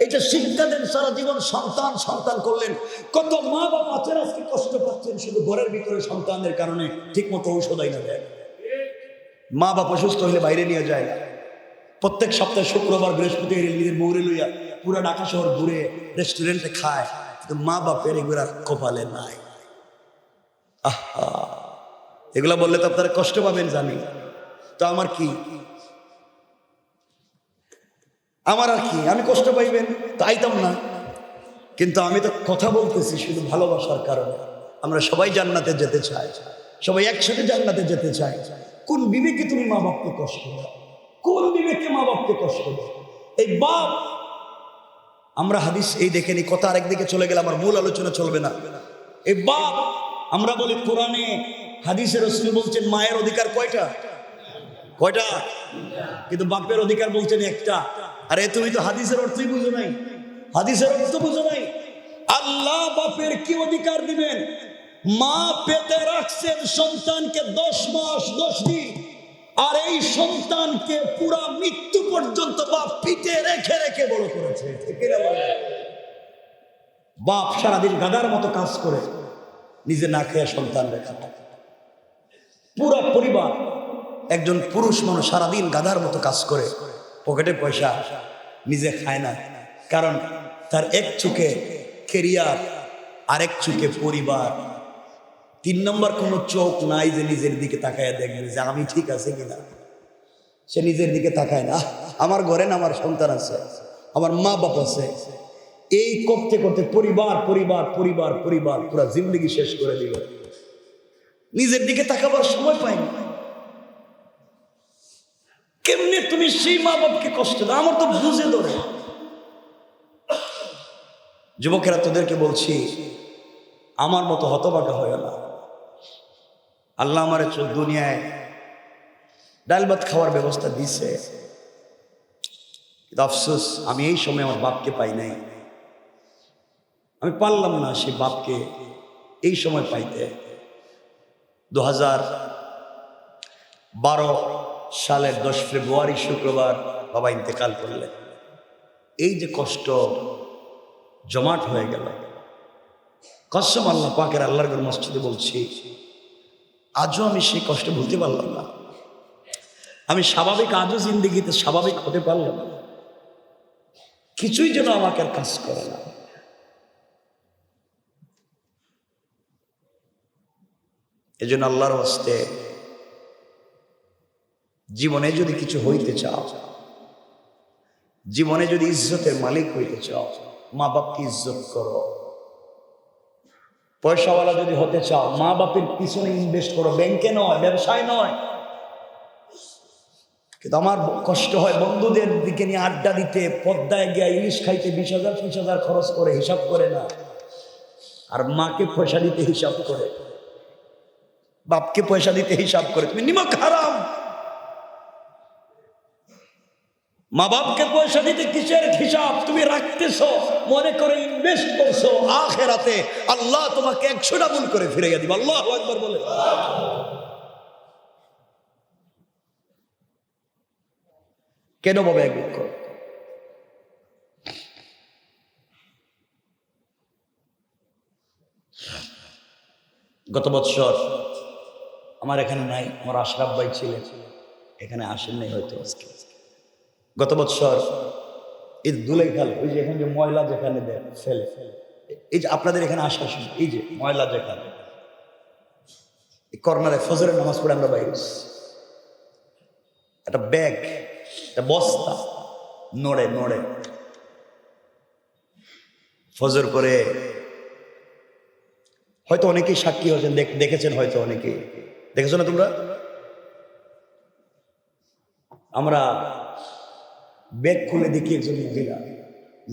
এটা শিক্ষা দেন, সারা জীবন সন্তান সন্তান করলেন। কত মা বাবা আছেন আজকে কষ্ট পাচ্ছেন শুধু ঘরের ভিতরে সন্তানদের কারণে, ঠিক মতো ঔষধ আইনা দেয়। মা বাবা অসুস্থ হলে বাইরে নিয়ে যায়, প্রত্যেক সপ্তাহে শুক্রবার বৃহস্পতি নিজের বউরে লইয়া পুরা ঢাকা শহর ঘুরে রেস্টুরেন্টে খায়, কিন্তু মা বাপের এগুলা কপালে নাই। আহা, এগুলা বললে তো আপনারা কষ্ট পাবেন জানি, তো আমার কি, আমার আর কি, আমি কষ্ট পাইবেন তো আইতাম না। কিন্তু আমি তো কথা বলতেছি শুধু ভালোবাসার কারণে। আমরা সবাই জান্নাতে যেতে চাই, সবাই একসাথে জান্নাতে যেতে চাই। কোন বিবেকে তুমি মা বাপকে কষ্ট দাও? কোন বিবেকে মা বাপকে কষ্ট দাও? এই বাপ, আমরা হাদিস এই দেখে নি, কথা আরেকদিকে চলে গেলে আমার মূল আলোচনা চলবে না। এই বাপ, আমরা বলি কোরআনে হাদিসে রাসূল বলছেন মায়ের অধিকার কয়টা? কয়টা? কিন্তু বাপের অধিকার বলছেন একটা। আরে তুমি তো হাদিসের অর্থই বুঝো নাই, হাদিসের অর্থ বুঝো নাই। আল্লাহ বাপের কি অধিকার দিবেন? মা পেটে রাখছেন সন্তানকে 10 মাস 10 দিন, আর এই সন্তানকে পুরা মৃত্যু পর্যন্ত বাপ পিঠে রেখে রেখে বড় করেছে। ঠিক না বলে? বাপ সারাদিন গাধার মতো কাজ করে নিজে না খেয়ে সন্তান রেখা, পুরা পরিবার। একজন পুরুষ মানুষ সারাদিন গাধার মতো কাজ করে, পকেটে পয়সা, নিজে খায় না। কারণ তার এক চোখে কেরিয়ার, আরেক চোখে পরিবার। 3 নম্বর কোনো চোখ নাই যে নিজের দিকে তাকায় দেখবে যে আমি ঠিক আছে কিনা। সে নিজের দিকে তাকায় না। আমার ঘরে না আমার সন্তান আছে, আমার মা বাপ আছে, এই করতে করতে পরিবার পরিবার পরিবার পরিবার পুরা জিন্দগি শেষ করে দিল। নিজের দিকে তাকাবার সময় পাইনি। কেমনে তুমি সেই মা বাপকে কষ্ট দাও? আমার তো বুঝে ধরে। যুবকেরা, তোদেরকে বলছি, আমার মতো হতভাগা হয় না। আল্লাহ আমার দুনিয়ায় ডাল ভাত খাওয়ার ব্যবস্থা দিছে, কিন্তু আফসোস আমি এই সময় আমার বাপকে পাই নাই। আমি পারলাম না সেই বাপকে এই সময় পাইতে। 2012 সালের 10 ফেব্রুয়ারি শুক্রবার বাবা ইন্তেকাল করলেন। এই যে কষ্ট জমাট হয়ে গেল, কসম আল্লাহ পাকের, আল্লাহর ঘর মসজিদে বলছি, আজও আমি সেই কষ্ট ভুলতে পারলাম না। আমি স্বাভাবিক আজও জিন্দেগিতে স্বাভাবিক হতে পারলাম না। কিছুই যেন আমাকে আর কাজ করে না। এই জন্য আল্লাহর হস্তে জীবনে যদি কিছু হইতে চাও, জীবনে যদি ইজ্জতের মালিক হইতে চাও, মা বাপকে ইজ্জত করো। পয়সাওয়ালা যদি হতে চাও, মা বাপের পিছনে ইনভেস্ট করো, ব্যাংকে নয়, ব্যবসায় নয়। কিন্তু আমার কষ্ট হয় বন্ধুদের দিকে নিয়ে আড্ডা দিতে, পদ্মায় গিয়ে ইলিশ খাইতে 20,000-30,000 খরচ করে, হিসাব করে না। আর মাকে পয়সা দিতে হিসাব করে, বাপকে পয়সা দিতে হিসাব করে। তুমি নিমক হারাম। মা বাপকে পয়সা দিতে কিসের হিসাব? তুমি রাখতেছো, মনে করে ইনভেস্ট করছো, আখিরাতে আল্লাহ তোমাকে 100 ডাবল করে ফিরিয়ে দিবে। আল্লাহু আকবার বলে। কেন বাবা একবার করো? গত বছর আমার এখানে নাই, আমার আশরাফ ভাই ছিলেন, এখানে আসেন নাই হয়তো আজকে। গত বছর ঈদ দুলাইখাল, ওই যে এখানে যে ময়লা যেখানে দেয় ফেলে, এই যে আপনাদের এখানে আসার সময় এই যে ময়লা যেখানে, এই কর্নারে ফজরের নামাজ পড়ে আমরা বাইরে, একটা ব্যাগ, একটা বস্তা নড়ে নড়ে, ফজর করে হয়তো অনেকেই সাক্ষী হয়েছেন, দেখেছেন, হয়তো অনেকেই দেখেছো না তোমরা। আমরা ব্যাগ খুলে দেখি একজন মহিলা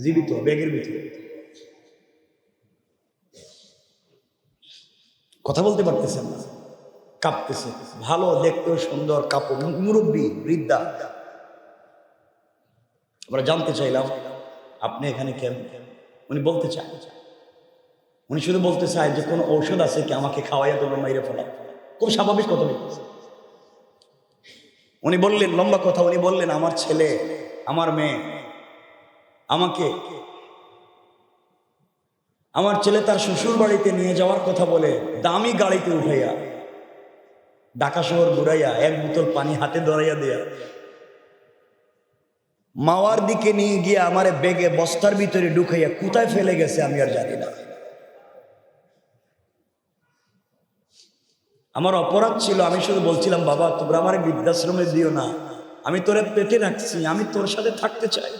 জীবিত, ব্যাগের ভিতরে কথা বলতে পারতেছেন না, কাঁপতেছে। ভালো দেখতেও সুন্দর, কাপড়, মুরব্বী, বৃদ্ধা। আমরা জানতে চাইলাম আপনি এখানে কেন? উনি বলতে চায়, উনি শুধু বলতে চায় যে কোনো ঔষধ আছে কি আমাকে খাওয়াইয়া তোমরা মাইরে ফেলা। খুব স্বাভাবিক কথা বলতেছে। উনি বললেন, লম্বা কথা, উনি বললেন আমার ছেলে, আমার মেয়ে আমাকে, আমার ছেলে তার শ্বশুর বাড়িতে নিয়ে যাওয়ার কথা বলে দামি গাড়িতে উঠাইয়া ঢাকা শহর ঘুরাইয়া 1 বোতল পানি হাতে ধরাইয়া দেয়া মাওয়ার দিকে নিয়ে গিয়ে আমার ব্যাগে বস্তার ভিতরে ঢুকাইয়া কোথায় ফেলে গেছে আমি আর জানি না। আমার অপরাধ ছিল, আমি শুধু বলছিলাম বাবা তোমরা আমার বৃদ্ধাশ্রমে দিও না, আমি তোরে পেটে রাখছি, আমি তোর সাথে থাকতে চাই।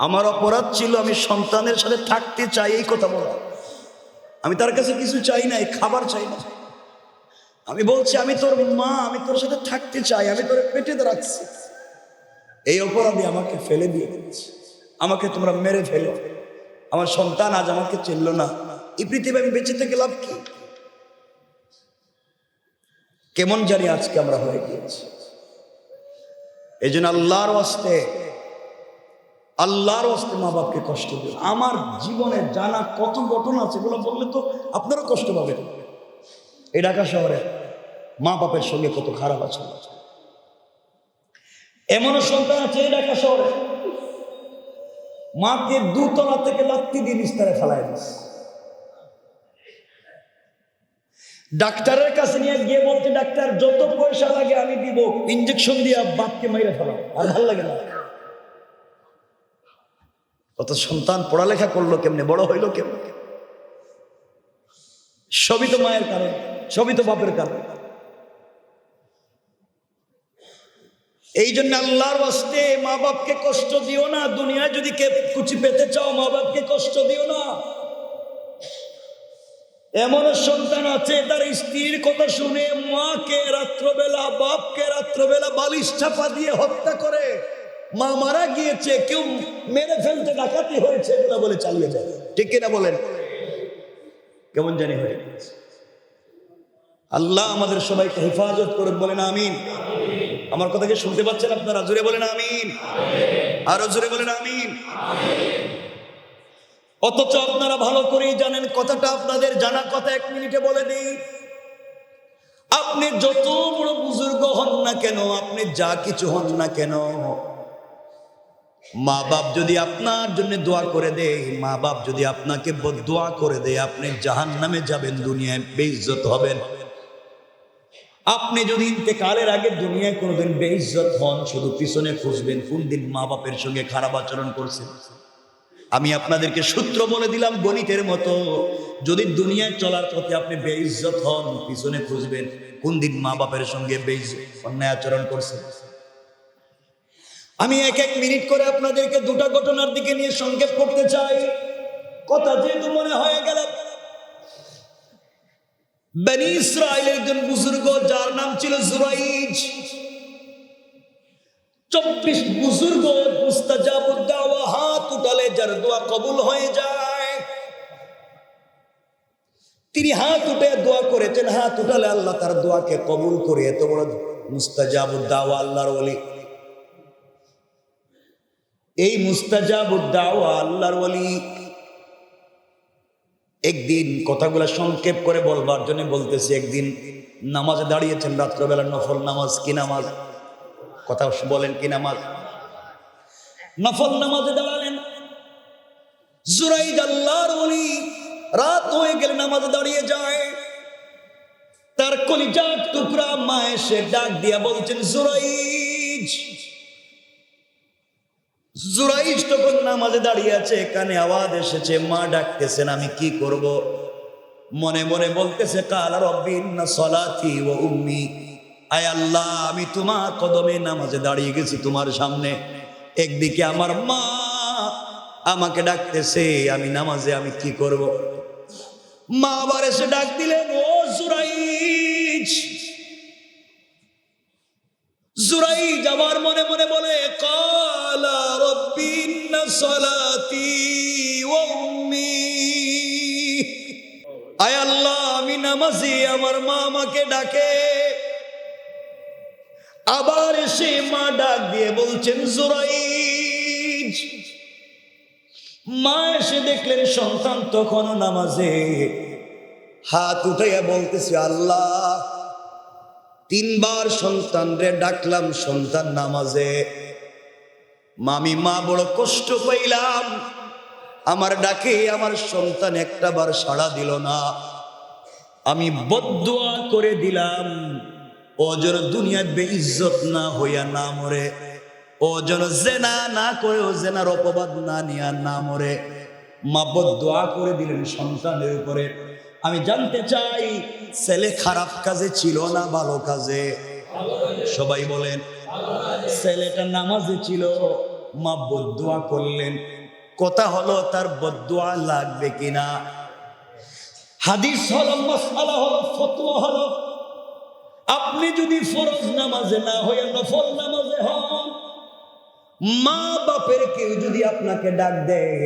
আমার অপরাধ ছিল আমি সন্তানের সাথে থাকতে চাই, এই কথা বলা। আমি তার কাছে কিছু চাই নাই, খাবার চাই না। আমি বলছি আমি তোর মা, আমি তোর সাথে থাকতে চাই, আমি তোর পেটে রাখছি। এই অপরাধে আমাকে ফেলে দিয়ে দিচ্ছে, আমাকে তোমরা মেরে ফেলো, আমার সন্তান আজ আমাকে চিনল না, এই পৃথিবী আমি বেঁচে থেকে লাভ কি? কেমন জানি আজকে আমরা হয়ে গিয়েছি। এই জন্য আল্লাহর ওয়াস্তে মা বাপকে কষ্ট দিও। আমার জীবনে জানা কত ঘটনা আছে, এগুলো বললে তো আপনারও কষ্ট পাবেন। এই ঢাকা শহরে মা বাপের সঙ্গে কত খারাপ আছে। এমনও সন্তান আছে এই ঢাকা শহরে মাকে দুতলা থেকে লাত্তি দিয়ে বিস্তারে ফেলায় দিচ্ছে। ডাক্তারের কাছে নিয়ে গিয়ে বলতে, ডাক্তার যত পয়সা লাগে আমি দিব, ইঞ্জেকশন দিয়ে বাপকে মাইরে ফেলা, আর ভালো লাগে না। কত সন্তান পড়ালেখা করলো কেমনে, বড় হইলো কেমনে? সবই তো মায়ের কারণে, সবই তো বাপের কারণে। এই জন্য আল্লাহর ওয়াস্তে মা বাপকে কষ্ট দিও না। দুনিয়ায় যদি কে কুচি পেতে চাও, মা বাপকে কষ্ট দিও না। এমন সন্তান আছে তার স্ত্রীর কথা শুনে মাকে রাত্রবেলা, বাপকে রাত্রবেলা বালিশ চাপা দিয়ে হত্যা করে। মা মারা গিয়েছে, কেউ মেরে ফেলতে ডাকাতি হয়েছে এগুলো বলে চালিয়ে যায়। ঠিক কিনা বলেন? কেমন জানি হয়ে গেছে। আল্লাহ আমাদের সবাইকে হেফাজত করে, বলেন আমিন। আমার কথাকে শুনতে পাচ্ছেন আপনারা? জোরে বলেন আমিন, আরো জোরে বলেন আমিন। অথচ আপনারা ভালো করেই জানেন, কথাটা আপনাদের জানা কথা, 1 মিনিটে বলে দিই। আপনি যত বড় বুজুর্গ হন না কেন, আপনি যা কিছু হন না কেন, মা বাপ যদি আপনার জন্য দোয়া করে দেয়, মা বাপ যদি আপনাকে বদদোয়া করে দেয়, আপনি জাহান্নামে যাবেন, দুনিয়ায় বেইজ্জত হবেন। আপনি যদি ইন্তেকালের আগে দুনিয়ায় কোনোদিন বেইজ্জত হন, শুধু পিছনে খুঁজবেন কোন দিন মা বাপের সঙ্গে খারাপ আচরণ করছেন। আমি আপনাদেরকে সূত্র বলে দিলাম গণিতের মতো, যদি দুনিয়ায় চলার পথে আপনি বেইজ্জত হন, পিছনে খুঁজবেন কোন দিন মা বাপের সঙ্গে বেইজ্জত অন্যায় আচরণ করছেন। আমি 1 মিনিট করে আপনাদেরকে 2টা ঘটনার দিকে নিয়ে সংক্ষেপ করতে চাই, কথা যেহেতু মনে হয়ে গেল। বনি ইসরাইলের একজন বুজুর্গ, যার নাম ছিল জুরাইজ। 24 বুজুর্গ মুস্তাজাবুদ দাওয়া, হাত উঠালে যার দোয়া কবুল হয়ে যায়। তিনি হাত উঠে দোয়া করেছেন, হাত উঠালে আল্লাহ তার দোয়াকে কবুল করে। এত বড় মুস্তাজাবুদ দাওয়া আল্লাহর ওলি। এই মুস্তাজাবুদ দাওয়া আল্লাহর ওলি একদিন, কথাগুলো সংক্ষেপ করে বলবার জন্য বলতেছি, একদিন নামাজে দাঁড়িয়েছেন রাত্রবেলা, নফল নামাজ। কি নামাজ? কথা বলেন, কি নামাজ? নফল নামাজে দাঁড়ালেন জুরাইজ আল্লাহর ওলি। রাত হয়ে গেলে নামাজে দাঁড়িয়ে যায়। তার কলিজার টুকরা মা এসে ডাক দিয়া বলছেন জুরাইজ। জুরাইজ তখন নামাজে দাঁড়িয়ে আছে, কানে আওয়াজ এসেছে, মা ডাকতেছেন। আমি কি করব? মনে মনে বলতেছে, কালা রব্বি ইন্না সলাতি ওয়া উম্মি। আয় আল্লাহ, আমি তোমার কদমে নামাজে দাঁড়িয়ে গেছি তোমার সামনে, একদিকে আমার মা আমাকে ডাকতেছে, আমি নামাজে, আমি কি করব? মা আবার এসে ডাক দিলেন, ও জুরাইজ। জুরাইজ আবার মনে মনে বলে, কালা রব্বি ইন্না সলাতি ওয়া উম্মি। আয় আল্লাহ, আমি নামাজি, আমার মা আমাকে ডাকে। আবার এসে মা ডাক দিয়ে বলছেন জুরাইজ। মা এসে দেখলেন সন্তান তখনও নামাজে, হাত উঠাইয়া বলতেছে, আল্লাহ 3 বার সন্তান রে ডাকলাম, সন্তান নামাজে। মামি মা বড় কষ্ট পাইলাম, আমার ডাকে আমার সন্তান একটা বার সাড়া দিল না। আমি বদদুয়া করে দিলাম, ও যেন দুনিয়ায় বেইজ্জত না হইয়া না মরে, ও যেন জেনা না করে, ও জেনার অপবাদ না নিয়া না মরে। মা বদদুয়া করে দিলেন সন্তানের উপরে। আমি জানতে চাই, ছেলে খারাপ কাজে ছিল না ভালো কাজে? সবাই বলেন। ছেলেটা নামাজে ছিল, মা বদদুয়া করলেন। কথা হলো তার বদদুয়া লাগবে কিনা। হাদিস হলো, মাসআলা হলো, ফতোয়া হলো, আপনি যদি ফরজ নামাজে না হয়ে নফল নামাজে হন, মা বাপের কেউ যদি আপনাকে ডাক দেয়,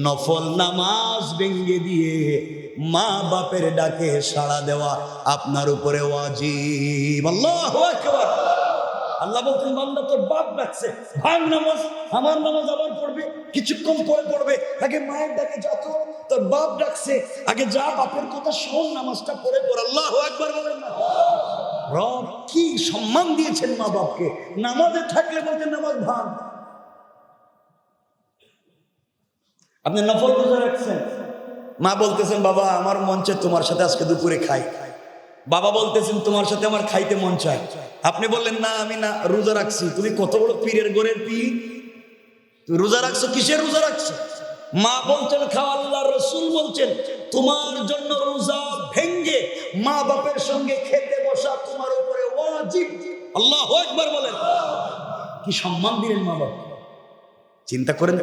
নফল নামাজ ভেঙ্গে দিয়ে মা বাপের ডাকে সাড়া দেওয়া আপনার উপরে ওয়াজিব। আল্লাহু আকবার। আল্লাহ বলতেন, বান্দা তোর বাপ ডাকছে, ভাঙ নামাজ, আমার নামাজ আবার পড়বে, কিছুক্ষণ পরে পড়বে, আগে মায়ের ডাকে যা, তো তোর বাপ ডাকছে, আগে যা, বাপের কথা শোন, নামাজটা পড়ে পড়। আল্লাহু আকবার বলেন না। রব কি সম্মান দিয়েছেন মা বাপকে। নামাজে থাকলে বলতেন নামাজ ভাঙ। আপনি নফল রোজা রাখছেন, মা বলতেছেন বাবা আমার মন চায় তোমার সাথে আজকে দুপুরে খাই, বাবা বলতেছেন তোমার সাথে আমার খাইতে মন চায়, আপনি বললেন না আমি না রোজা রাখছি। তুমি কত বড় পীরের ঘরের পীর, তুমি রোজা রাখছো, কিসের রোজা রাখছো? মা বলছেন খাও, আল্লাহ রসুল বলছেন তোমার জন্য রোজা ভেঙ্গে মা বাপের সঙ্গে খেতে বসা তোমার উপরে ওয়াজিব। আল্লাহু আকবার বলেন। কি সম্মান দিলেন মা বাবা, চিন্তা করেন।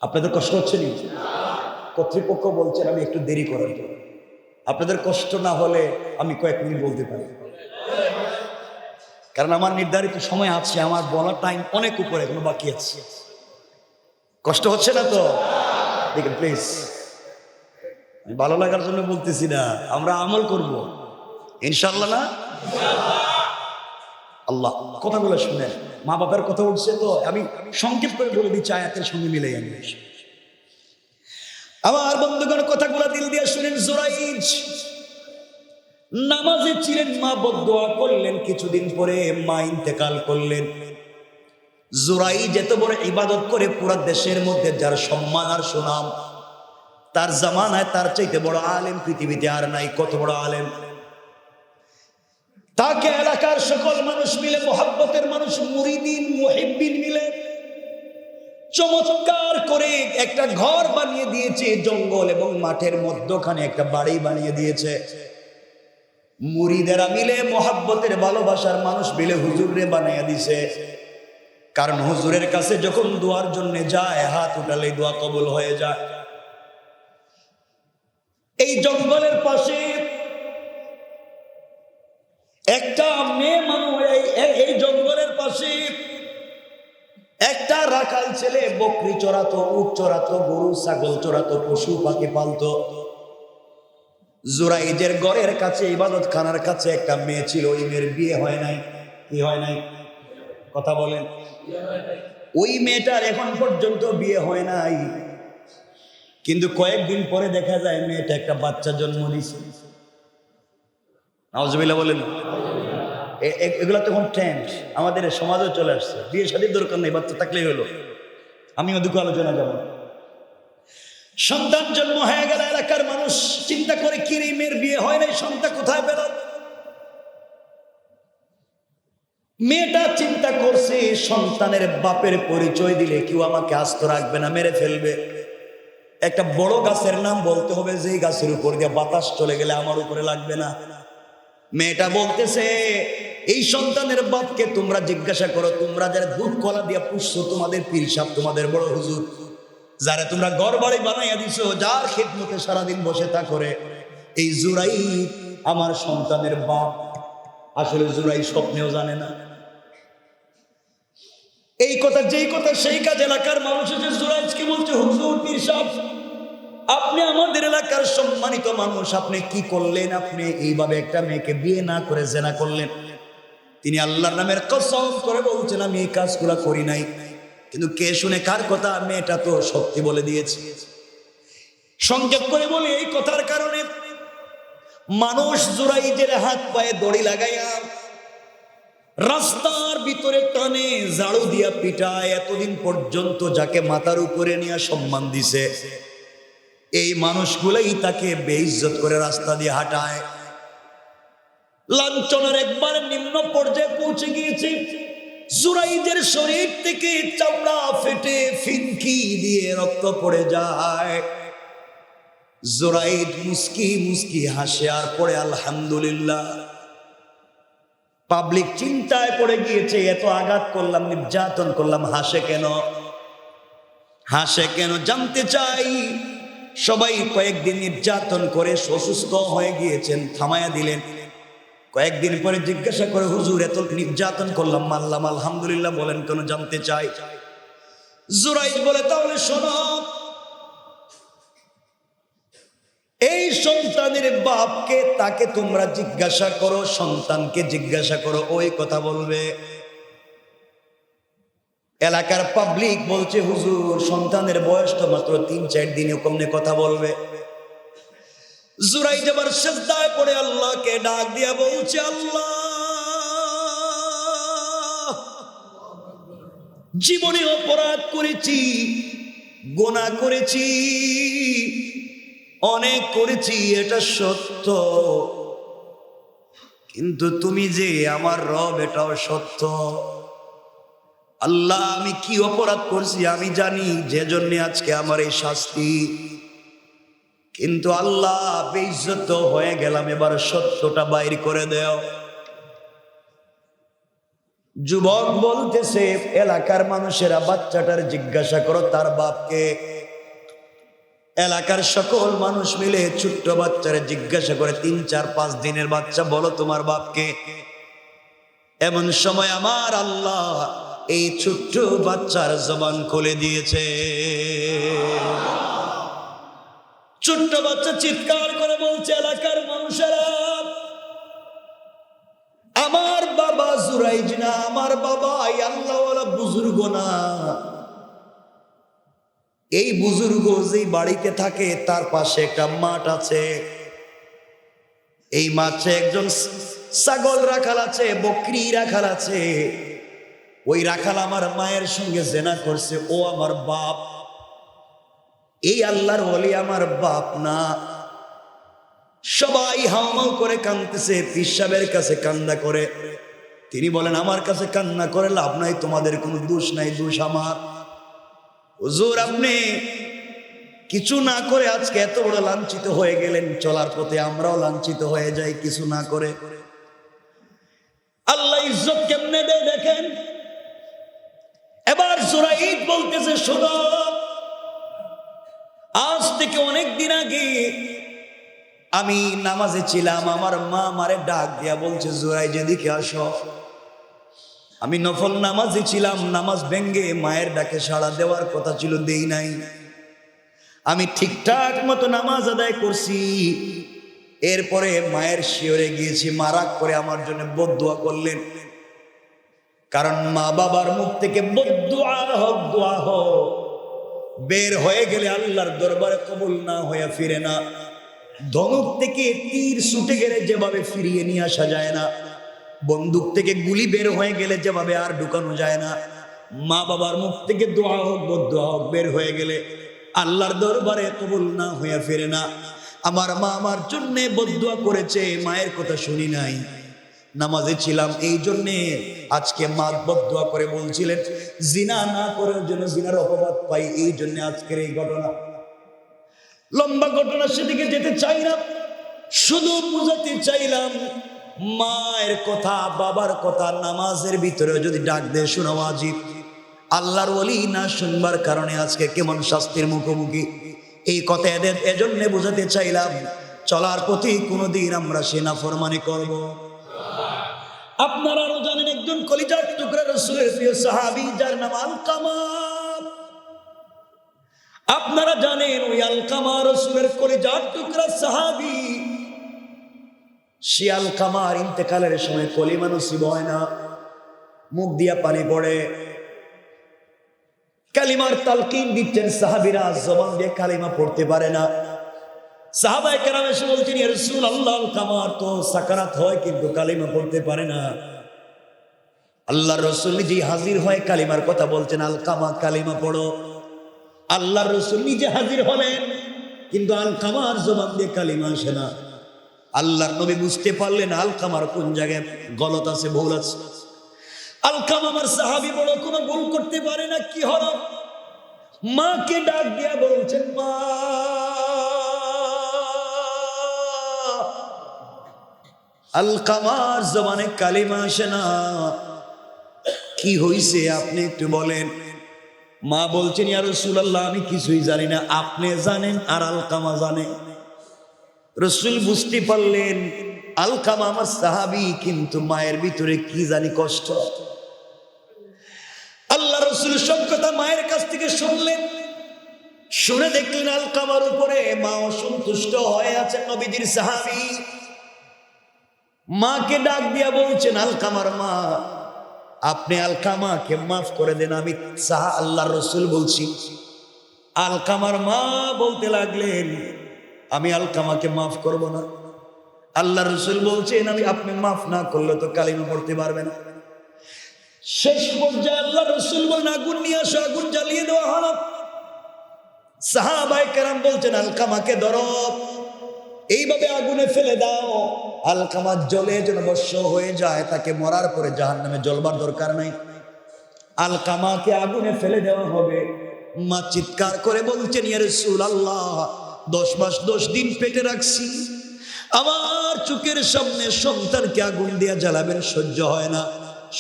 আপনাদের কষ্ট হচ্ছে না? কর্তৃপক্ষ বলছেন আমি একটু দেরি করার জন্য। আপনাদের কষ্ট না হলে আমি কয়েক মিনিট বলতে পারি, কারণ আমার নির্ধারিত সময় আছে, আমার বলার টাইম অনেক উপরে এখনো বাকি আছে। কষ্ট হচ্ছে না তো? দেখেন প্লিজ, আমি ভালো লাগার জন্য বলতেছি না, আমরা আমল করব ইনশাল্লাহ। না আল্লাহ কথাগুলো শুনেন, মা বাবার কথা উঠছে তো আমি সংক্ষেপ করে বলে দিচ্ছি আয়াতের সঙ্গে মিলাই আমি। আমার বন্ধুগণ কথাগুলো দিল দিয়ে শুনেন। জুরাইজ নামাজে ছিলেন, মা বদদুয়া করলেন, কিছুদিন পরে মা ইন্তেকাল করলেন। জুরাইজ এত বড় ইবাদত করে পুরো দেশের মধ্যে যার সম্মান আর সুনাম, তার জামানায় তার চাইতে বড় আলেম পৃথিবীতে আর নাই। কত বড় আলেম! তাকে এলাকার সকল মানুষ মিলে, মোহাব্বতের মানুষ, মুরিদিন মুহিব্বিন মিলে চমৎকার করে একটা ঘর বানিয়ে দিয়েছে, জঙ্গল এবং মাঠের মধ্যখানে একটা বাড়ি বানিয়ে দিয়েছে। মুরিদেরা মিলে, মোহাব্বতের ভালোবাসার মানুষ মিলে হুজুরে বানিয়ে দিছে। কারণ হুজুরের কাছে যখন দোয়ার জন্য যায়, হাত উঠালে দোয়া কবুল হয়ে যায়। এই জঙ্গলের পাশে একটা মেয়ে মানুষ, এই জঙ্গলের পাশে একটা রাখাল ছেলে বকরি চড়াতো, উট চড়াতো, গরু ছাগল চড়াতো, পশু পাখি পালতো। জুরাইজের ঘরের কাছে, ইবাদত খানার কাছে একটা মেয়ে ছিল, ওই মেয়ের বিয়ে হয় নাই। কি হয় নাই? কথা বলেন। ওই মেয়েটার এখন পর্যন্ত বিয়ে হয় নাই, কিন্তু কয়েকদিন পরে দেখা যায় মেয়েটা একটা বাচ্চা জন্ম দিয়েছে। নাউজুবিল্লাহ বলেন। এগুলো তখন ট্রেন্ড আমাদের সমাজে চলে আসছে। বিয়ে শাদীর দরকার নেই, বাচ্চা থাকলেই হলো। আমি ওদিকে আলোচনা যাব না। সন্তান জন্ম হয়ে গেল, এলাকার মানুষ চিন্তা করে কি রে মেয়ের বিয়ে হয় নাই, সন্তান কোথায় পেল? মেয়েটা চিন্তা করছে সন্তানের বাপের পরিচয় দিলে কেউ আমাকে আস্ত রাখবে না, মেরে ফেলবে। একটা বড় গাছের নাম বলতে হবে, যেই গাছের উপর দিয়ে বাতাস চলে গেলে আমার উপরে লাগবে না। মেয়েটা বলতেছে এই সন্তানের বাপকে তোমরা জিজ্ঞাসা করো, তোমরা যারা দুধ কলা দিয়া পুষছো, তোমাদের পীর সাহেব, তোমাদের বড় হুজুর, যারা তোমরা ঘর বাড়ি বানাইয়া দিছো, যার খেদমতে সারাদিন বসে তা করে, এই জুরাই আমার সন্তানের বাপ। আসলে জুরাই স্বপ্নেও জানে না এই কথা। যেই কথা সেই কাজ। এলাকার মানুষ এসে জুরাইজকে বলছে, হুজুর, পীর সাহেব, আপনি আমাদের এলাকার সম্মানিত মানুষ, আপনি কি করলেন? আপনি এইভাবে একটা মেয়েকে বিয়ে না করে জেনা করলেন। তিনি আল্লাহর নামের কসম করে বলছেন আমি এই কাজগুলা করি নাই। কিন্তু কে শুনে কার কথা? মেয়েটা তো সত্যি বলে দিয়েছে। সংক্ষেপ করে বলি, এই কথার কারণে মানুষ জুরাইজের হাত পায়ে দড়ি লাগাইয়া রাস্তার ভিতরে টানে, ঝাড়ু দিয়া পিটায়। এতদিন পর্যন্ত যাকে মাথার উপরে নিয়ে সম্মান দিছে, এই মানুষগুলাই তাকে বেইজ্জত করে রাস্তা দিয়ে হাঁটায়। লাঞ্ছনার একবার নিম্ন পর্যায়ে পৌঁছে গিয়েছে। জুরাইজের শরীর থেকে চামড়া ফেটে ফিনকি দিয়ে রক্ত পড়ে যায়। জুরাইজ মুস্কি মুস্কি হাসে আর পড়ে আলহামদুলিল্লাহ। পাবলিক চিন্তায় পড়ে গিয়েছে, এত আঘাত করলাম, নির্যাতন করলাম, হাসে কেন? হাসে কেন জানতে চাই। সবাই কয়েকদিন নির্যাতন করে অসুস্থ হয়ে গিয়েছেন, থামায়া দিলেন। কয়েকদিন পরে জিজ্ঞাসা করে, হুজুর এত নির্যাতন করলাম, মারলাম, আলহামদুলিল্লাহ বলেন কেন? জানতে চাই। জুরাইজ বলে, তাহলে শোনো, এই সন্তানের বাপকে তাকে তোমরা জিজ্ঞাসা করো, সন্তানকে জিজ্ঞাসা করো, ওই কথা বলবে। এলাকার পাবলিক বলছে, হুজুর সন্তানের বয়স তো মাত্র 3-4 দিনে কমনে কথা বলবে। জুরাইজ আবার সিজদায় পড়ে আল্লাহকে ডাক দিয়া বলছে, আল্লাহ, জীবনে অপরাধ করেছি, গুনাহ করেছি, অনেক করেছি, এটা সত্য, কিন্তু তুমি যে আমার রব এটাও সত্য। আল্লাহ, আমি কি অপরাধ করছি আমি জানি, যে জন্য আজকে আমার এই শাস্তি, কিন্তু আল্লাহ বেইজ্জত হয়ে গেলাম, এবার সত্যটা বাইর করে দাও। যুবক বলতেছে, এলাকার মানুষেরা বাচ্চাটার জিজ্ঞাসা করো তার বাপকে। এলাকার সকল মানুষ মিলে ছোট্ট বাচ্চারা জিজ্ঞাসা করে, 3-4-5 দিনের বাচ্চা, বলো তোমার বাপকে। এমন সময় আমার আল্লাহ এই ছোট্ট বাচ্চার জবান খুলে দিয়েছে। ছোট্ট বাচ্চা চিৎকার করে বলছে, এলাকার মানুষেরা, আমার বাবা জুরাইজ না, আমার বাবা এই আল্লাহওয়ালা বুজুর্গ না। এই বুজুর্গ যেই বাড়িতে থাকে তার পাশে একটা মাঠ আছে, এই মাঠে একজন ছাগল রাখাল আছে, বকরি রাখাল আছে। ওই রাখাল আমার মায়ের সঙ্গে জেনা করছে, ও আমার বাপ। এই আল্লাহর ওলি আমার বাপ না। সবাই হাউমাউ করে কাঁদতেছে, পীর সাহেবের কাছে কান্না করে। তিনি বলেন, আমার কাছে কান্না করে লাভ নাই, তোমাদের কোনো দোষ নাই, দোষ আমার। হুজুর আপনি কিছু না করে আজকে এত বড় লাঞ্ছিত হয়ে গেলেন, চলার পথে আমরাও লাঞ্ছিত হয়ে যাই কিছু না করে। আল্লাহ ইজ্জত কেমনে দেয় দেখেন। এবার জুরাইদ বলতেছে, শোনো, আজ থেকে অনেক দিন আগে আমি নামাজে ছিলাম, আমার মা আমারে ডাক দিয়া বলছে, জুরাইদ এদিকে আসো। আমি নফল নামাজে ছিলাম, নামাজ ভেঙ্গে মায়ের ডাকে সাড়া দেওয়ার কথা ছিল, দেই নাই। আমি ঠিকঠাক মতো নামাজ আদায় করছি, এরপরে মায়ের শিওরে গিয়েছি, মা রাগ করে আমার জন্য বদদুয়া করলেন। কারণ মা বাবার মুখ থেকে বদদুয়া হোক, দোয়া হোক, বের হয়ে গেলে আল্লাহর দরবারে কবুল না হয়ে ফিরে না। ধনুক থেকে তীর ছুটে গেলে যেভাবে ফিরিয়ে নিয়ে আসা যায় না, বন্দুক থেকে গুলি বের হয়ে গেলে যেভাবে আর ঢুকানো যায় না, মা বাবার মুখ থেকে দোয়া হোক, বদদুয়া হোক, বের হয়ে গেলে আল্লাহর দরবারে কবুল না হয়ে ফিরে না। আমার মা আমার জন্য বদদুয়া করেছে, মায়ের কথা শুনি নাই, নামাজে ছিলাম, এই জন্যে আজকে মা বদদুয়া করে বলছিলেন জিনা না করার জন্য, জিনার অপবাদ পাই, এই জন্য আজকের এই ঘটনা। লম্বা ঘটনা, সেদিকে যেতে চাই না, শুধু বুঝাতে চাইলাম মায়ের কথা, বাবার কথা নামাজের ভিতরে যদি ডাক দেয় শোনা ওয়াজিব। আল্লাহর ওলি না শুনবার কারণে আজকে কেমন শাস্তির মুখোমুখি, এই কথা এদের এজন্য বোঝাতে চাইলাম। চলার পথে কোনোদিন আমরা সে নাফরমানি করব। আপনারা আরো জানেন, একজন কলিজার টুকরা রাসূলের প্রিয় সাহাবী, যার নাম আলকামা। আপনারা জানেন ওই আলকামা রাসূলের কলিজার টুকরা সাহাবী। সে আলকামার ইন্তেকালের সময় কলিমা নসিব হয় না, মুখ দিয়া পানি পড়ে। কালিমার তালকিন দিচ্ছেন সাহাবীরা, জবান দিয়ে কালিমা পড়তে পারে না। সাহাবায়ে কেরাম এসে বলছেন, ইয়া রাসূলুল্লাহ, আলকামার তো সাকারাত হয় কিন্তু কালিমা পড়তে পারে না। আল্লাহর রাসূল নিজে হাজির হয়ে কালিমার কথা বলছেন, আলকামা কালিমা পড়ো। আল্লাহর রাসূল নিজে হাজির হলেন, কিন্তু আলকামার জবান দিয়ে কালিমা আসে না। আল্লাহর নবী বুঝতে পারলেন আলকামার কোন জায়গায় গলত আছে, ভুল আছে। আলকামা আমার সাহাবী, বড় কোনো ভুল করতে পারে না, কি হলো? মাকে ডাক দিয়া বলছেন, মা, আলকামার জবানে কালিমা আসে না। কি হইছে আপনি একটু বলেন। মা বলছেন, ইয়া রাসূলুল্লাহ, আমি কিছুই জানি না, আপনি জানেন আর আলকামা জানে। রাসূল বুঝতে পারলেন আলকামা আমার সাহাবী, কিন্তু মায়ের ভিতরে কি জানি কষ্ট। আল্লাহ রাসূল সব কথা মায়ের কাছ থেকে শুনলেন। শুনে দেখলেন আলকামার উপরে মা অসন্তুষ্ট হয়ে আছেন, নবীজির সাহাবী। মাকে ডাক দিয়া বলছেন, আলকামার মা, আপনি আলকামাকে মাফ করে দেন, আমি আল্লাহর রাসূল বলছি। আলকামার মা বলতে লাগলেন, আমি আলকামাকে মাফ করব না। আল্লাহর রাসূল বলছেন, আপনি মাফ না করলে তো কালিমা পড়তে পারবে না। শেষ পর্যায়ে আল্লাহর রাসূল বলেন, আগুন নিয়ে আসো, আগুন জ্বালিয়ে দেওয়া হলো। সাহাবায়ে কেরাম বলছেন, আলকামাকে ধরো, এইভাবে আগুনে ফেলে দাও, আলকামা জ্বলে যেন ভস্ম হয়ে যায়, তাকে মরার পরে জাহান্নামে জ্বলবার দরকার নাই। আলকামাকে আগুনে ফেলে দেওয়া হবে। মা চিৎকার করে বলছেন, ইয়া রাসূলুল্লাহ, 10 মাস 10 দিন পেটে রাখছি, আমার চোখের সামনে সন্তানকে আগুন দিয়ে জ্বালাবেন, সহ্য হয় না।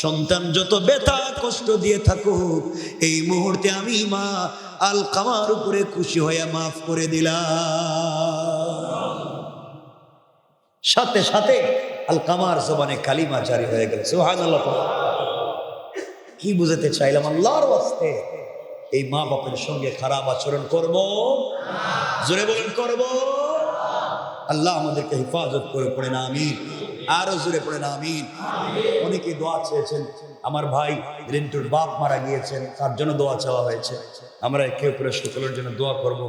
সন্তান যত ব্যথা কষ্ট দিয়ে থাকুক, এই মুহূর্তে আমি মা আলকামার উপরে খুশি হয়ে মাফ করে দিলাম। সাথে সাথে আলকামার জবানে কালিমা জারি হয়ে গেল। সুবহানাল্লাহ। কি বুঝাতে চাইলাম? আল্লাহর ওয়াস্তে এই মা বাপের সঙ্গে খারাপ আচরণ করব না। জোরে বলেন, করব। আল্লাহ আমাদেরকে হেফাজত করে, পড়ে না আমিন। আরো জোরে পড়ে না আমিন। অনেকে দোয়া চেয়েছেন। আমার ভাই রিন্টুর বাপ মারা গিয়েছেন, তার জন্য দোয়া চাওয়া হয়েছে। আমরা কেউ করে সকলের জন্য দোয়া করব।